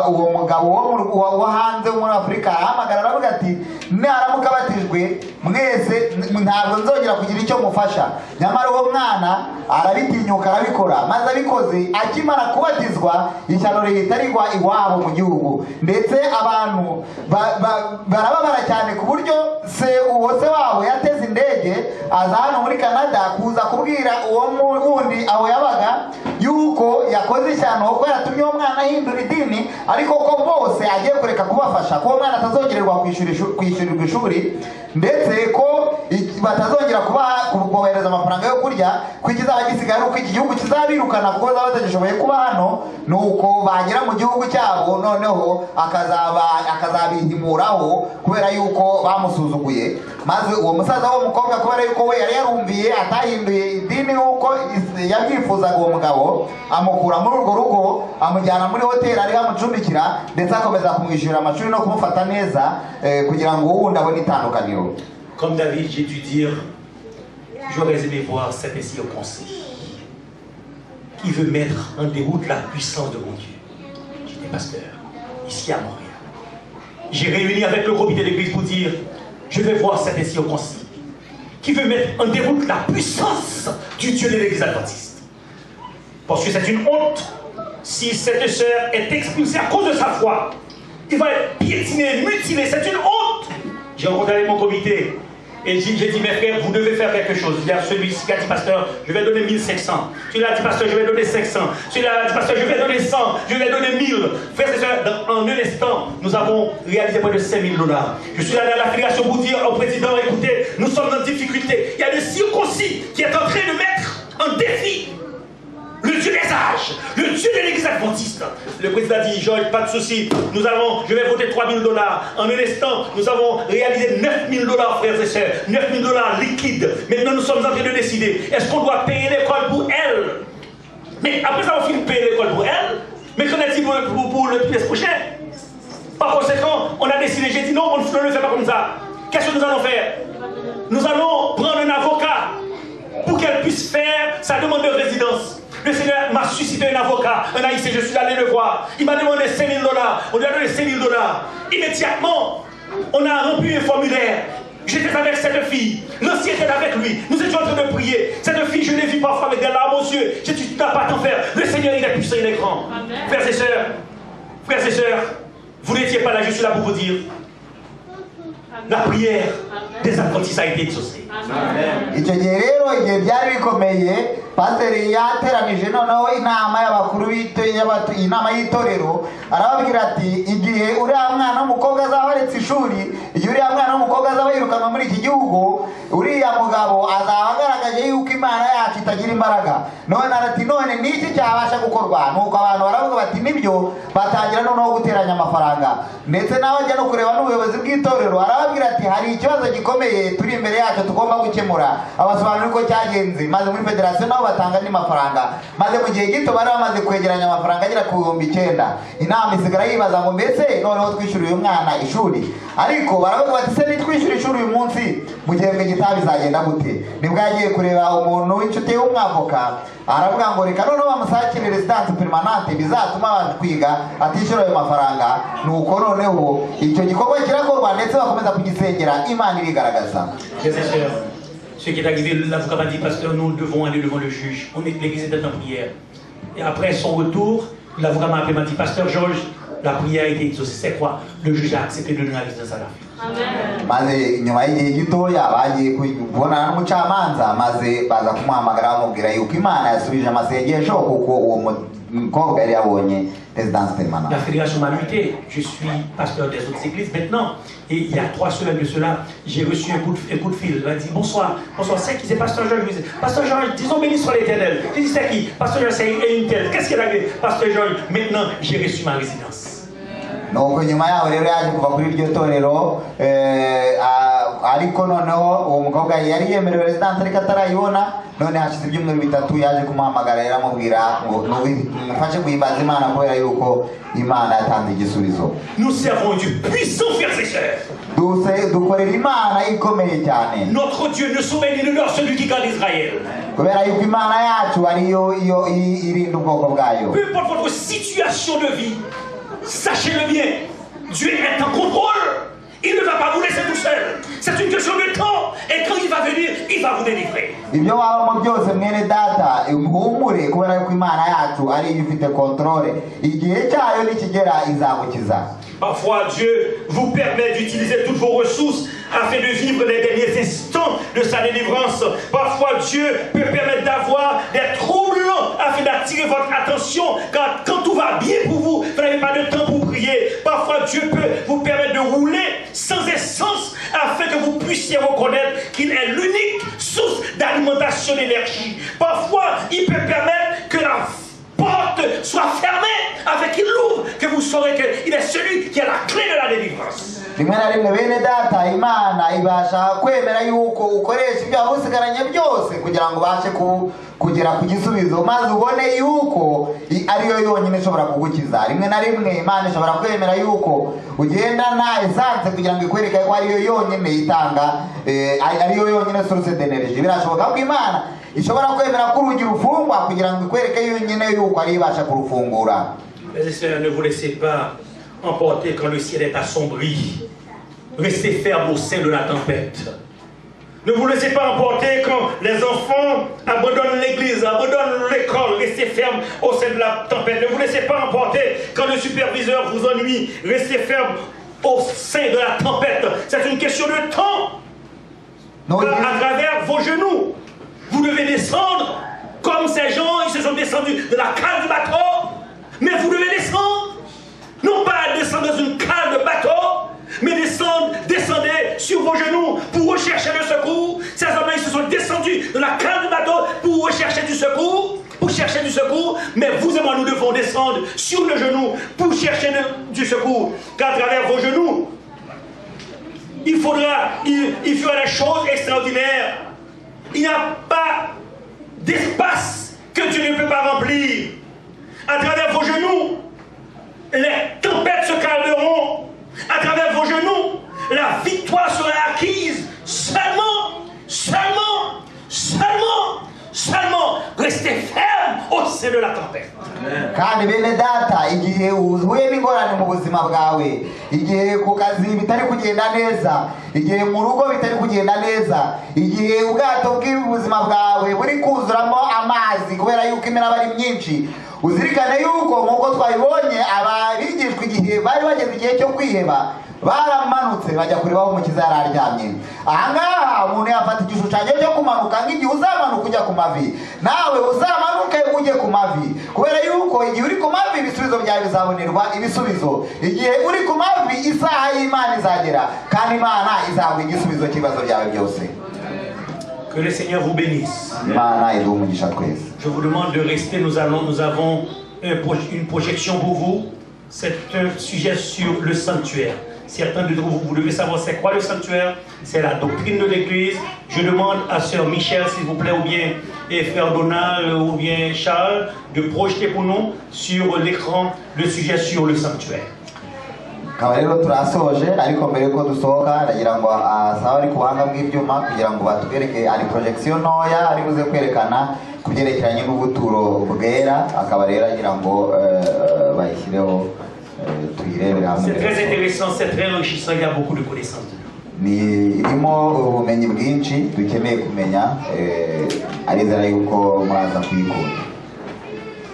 uwo mugabo wo hanze wo muri Afurika ahamagara aravuga ati naramuka batijwe mwese ntabwo nzongera kugira icyo mufasha. Nyamara uwo mwana arabitinyuka arabikora, maze abikoze akimara kubatizwa ishyano rihita rigwa iwabo mu gihugu, ndetse abantu barababara cyane ku buryo uwo se wabo yateze indege aza hano muri Canada kuza kubwira uwo wundi aho yabaga yuko yakoze ishyano ko yatumye uwo mwana ahindura idini, ariko ko bose agiye kureka kubafasha, ko uwo mwana atazongererwa kwishyurirwa ishuri, ndetse ko batazongera kubohereza amafaranga yo kurya, ko ikizaba gisigaye uko iki gihugu kizabirukana kuko bazaba batagishoboye kuba hano, nuko bagera mu gihugu cyabo noneho akazabihimuraho kubera yuko bamusuzuguye. Maze uwo musaza w'umukobwa kubera yuko we yari yarumviye atahinduye idini nk'uko yabyifuzaga, uwo mugabo amukura muri urwo rugo amujyana muri hoteli ariho amucumbikira, ndetse akomeza kumwishyurira amashuri no kumufata neza kugira ngo uwundi abone itandukaniro. Comme David, j'ai dû dire, j'aurais aimé voir cet ainsi au conseil qui veut mettre en déroute la puissance de mon Dieu. J'étais pasteur ici à Montréal. J'ai réuni avec le comité d'église pour dire, je vais voir cet ainsi au conseil qui veut mettre en déroute la puissance du Dieu de l'église adventiste. Parce que c'est une honte si cette sœur est expulsée à cause de sa foi. Il va être piétiné, mutilé, c'est une honte. J'ai rencontré mon comité et j'ai dit, mes frères, vous devez faire quelque chose. Il y a celui-ci qui a dit, pasteur, je vais donner 1500. Celui-là a dit, pasteur, je vais donner 500. Celui-là a dit, pasteur, je vais donner 100. Je vais donner 1000. Frères et sœurs, en un instant, nous avons réalisé près de $5000. Je suis allé à la fédération pour dire au président, écoutez, nous sommes en difficulté. Il y a le circoncis qui est en train de mettre en défi le Dieu des âges, le Dieu de l'église adventiste. Le président a dit, Georges, pas de souci, je vais voter $3000. En un instant, nous avons réalisé $9000, frères et sœurs, $9000 liquides. Maintenant, nous sommes en train de décider, est-ce qu'on doit payer l'école pour elle? Mais après avoir fini de payer l'école pour elle, mais qu'en est-il pour le trimestre prochain? Par conséquent, on a décidé, j'ai dit non, on ne le fait pas comme ça. Qu'est-ce que nous allons faire? Nous allons prendre un avocat pour qu'elle puisse faire sa demande de résidence. Le Seigneur m'a suscité un avocat, un haïtien, je suis allé le voir. Il m'a demandé $5000. On lui a donné $5000. Immédiatement, on a rempli un formulaire. J'étais avec cette fille. L'ancien était avec lui. Nous étions en train de prier. Cette fille, je l'ai vue parfois avec des larmes aux yeux. J'ai dit, tu n'as pas à t'en faire. Le Seigneur, il est puissant, il est grand. Frères et sœurs, vous n'étiez pas là, je suis là pour vous dire. la prière des apprentis a été exaucée. icyo gihe rero igihe byari bikomeye pasiteri yateranije noneho inama y'abakuru inama y'itorero arababwira ati igihe uriya mwana w'umukobwa azaba aretse ishuri, igihe uriya mwana w'umukobwa azaba yirukanwa muri iki gihugu, uriya mugabo azaba agaragaje yuko imana yacu itagira imbaraga. None arati none niki cyabasha gukorwa? Nuko abantu baravuga bati nibyo, batangira noneho guteranya amafaranga, ndetse nawe ajya no kureba n'ubuyobozi bw'itorero arababwira ati hari ikibazo gikomeye turi imbere yacu tugomba gukemura. Abasobanurira uko cyagenze, maze muri federasiyo nabo batanga andi mafaranga, maze mu gihe gito bari bamaze kwegeranya amafaranga agera ku 9,000. Inama isigara yibaza ngo mbese noneho twishyura uyu mwana ishuri, ariko baravuga bati se nitwishyura ishuri uyu munsi mu gihembwe gitaha bizagenda gute? Nibwo yagiye kureba umuntu w'inshuti w'umwavoka aravuga ngo reka noneho bamusakire residence permanente bizatuma batwiga atishyura ayo mafaranga. Nuko noneho icyo gikorwa kirakorwa ndetse bakomeza kugisengera, Imana irigaragaza. Ce qui est arrivé, l'avocat m'a dit, pasteur, nous devons aller devant le juge. L'église était en prière. Et après son retour, l'avocat m'a appelé, m'a dit, pasteur Georges, la prière a été exaucée. C'est quoi? Le juge a accepté de donner la résidence à la fille. Maze nyuma y'igihe gitoya bagiye kubonana n'umucamanza, maze baza kumuhamagara bamubwira yuko Imana yasubije amasengesho kuko uwo mukobwa yari yabonye résidence permanente. La fédération m'a muté. Je suis pasteur des autres églises maintenant. Et il y a 3 semaines de cela, j'ai reçu un coup de fil. Il m'a dit bonsoir, bonsoir, c'est qui? C'est pasteur Georges. Je lui dis, pasteur Georges, disons béni soit l'Éternel. Je dis c'est qui? Pasteur Georges, c'est une telle. Qu'est-ce qui est arrivé? Pasteur Georges, maintenant j'ai reçu ma résidence. Nuko nyuma yaho rero yaje kuva kuri iryo torero, ariko noneho uwo mukobwa yari yemerewe residence ariko atarayibona. None hashize ibyumweru 3 yaje kumuhamagara rero amubwira ngo mufashe guhimbaza Imana kubera yuko Imana yatanze igisubizo. Nous servons Dieu puissant, frères et sœurs. Dukorera Imana ikomeye cyane. Notre Dieu ne sauve ni de celui qui garde Israël. Kubera yuko Imana yacu ariyo irinda ubwoko bwayo. Peu importe votre situation de vie, sachez-le bien, Dieu est en contrôle. Il ne va pas vous laisser tout seul. C'est une question de temps. Et quand il va venir, il va vous délivrer. Ibyo wabamo byose mwene data uhumure kubera yuko Imana yacu ariyo ifite contrôle. Igihe cyayo nikigera izagukiza. Parfois, Dieu vous permet d'utiliser toutes vos ressources afin de vivre les derniers instants de sa délivrance. Parfois, Dieu peut permettre d'avoir des troubles afin d'attirer votre attention quand tout va bien pour vous. Vous n'avez pas de temps pour prier. Parfois, Dieu peut vous permettre de rouler sans essence afin que vous puissiez reconnaître qu'il est l'unique source d'alimentation d'énergie. Parfois, il peut permettre que la porte soit fermée afin qu'il l'ouvre, que vous saurez qu'il est celui qui a la clé de la délivrance. Rimwe na rimwe bene data Imana ibasha kwemera yuko ukoresha ibyo wabusigaranye byose kugira ngo ubashe kugera ku gisubizo, maze ubone yuko ariyo yonyine ishobora kugukiza. Rimwe na rimwe Imana ishobora kwemera yuko ugenda nta essence kugira ngo ikwereke ko ariyo yonyine itanga, ariyo yonyine source d'energie. Birashoboka ko Imana ishobora kwemera ko urugi rufungwa kugira ngo ikwereke yonyine yuko ari ibasha kurufungura. Mes frères, ne vous laissez pas emporter quand le ciel est assombri. Restez ferme au sein de la tempête. Ne vous laissez pas emporter quand les enfants abandonnent l'église, abandonnent l'école. Restez ferme au sein de la tempête. Ne vous laissez pas emporter quand le superviseur vous ennuie. Restez ferme au sein de la tempête. C'est une question de temps. À travers vos genoux, vous devez descendre comme ces gens, ils se sont descendus de la cale du bateau. Mais vous devez descendre. Non pas descendre dans une cale de bateau, mais descendez sur vos genoux pour rechercher le secours. Ces hommes ils se sont descendus de la cale du bateau pour rechercher du secours, mais vous et moi nous devons descendre sur le genou pour chercher du secours. Car à travers vos genoux, il fera des choses extraordinaires. Il n'y a pas d'espace que Dieu ne peut pas remplir. À travers vos genoux, les tempêtes se calmeront. À travers vos genoux, la victoire sera acquise. Seulement, restez ferme au sein de la tempête. Kandi bene data igihe uhuye n'ingorane mu buzima bwawe, igihe ku kazi bitari kugenda neza, igihe mu rugo bitari kugenda neza, igihe ubwato bw'ubuzima bwawe buri kuzuramo amazi kubera yuko imiraba ari myinshi, uzirikane yuko nk'uko twabibonye abigishwa igihe bari bageze igihe cyo kwiheba, baramanutse bajya kureba aho umukiza yari aryamye. Ahangaha umuntu yafata igishushanyo cyo kumanuka nk'igihe uzamanuka ujya ku mavi, nawe uzamanuke ujye ku mavi, kubera yuko igihe uri ku mavi ibisubizo byawe bizabonerwa ibisubizo. Igihe uri ku mavi isaha y'Imana izagera kandi Imana izaguha igisubizo cy'ibibazo byawe byose. Que le Seigneur vous bénisse. Imana iduhe umugisha twese. Je vous demande de rester, nous avons une projection pour vous. C'est un sujet sur le sanctuaire. Certains de vous devez savoir c'est quoi le sanctuaire. C'est la doctrine de l'Église. Je demande à Sœur Michel, s'il vous plaît, ou bien Frère Donald, ou bien Charles, de projeter pour nous sur l'écran le sujet sur le sanctuaire. Kaba rero turasoje ariko mbere ko dusohoka ndagira ngo asaba ari kubanga bw'ibyuma kugira ngo batwereke ari projection ntoya ari buze kwerekana kubyerekeranye n'ubuturo bwera, akaba rero agira ngo bayishyireho tuyirebere hamwe. C'est très intéressant, c'est très enrichissant, il y a beaucoup de connaissances dedans. irimo ubumenyi bwinshi dukeneye kumenya, arizera yuko muraza kuyikunda.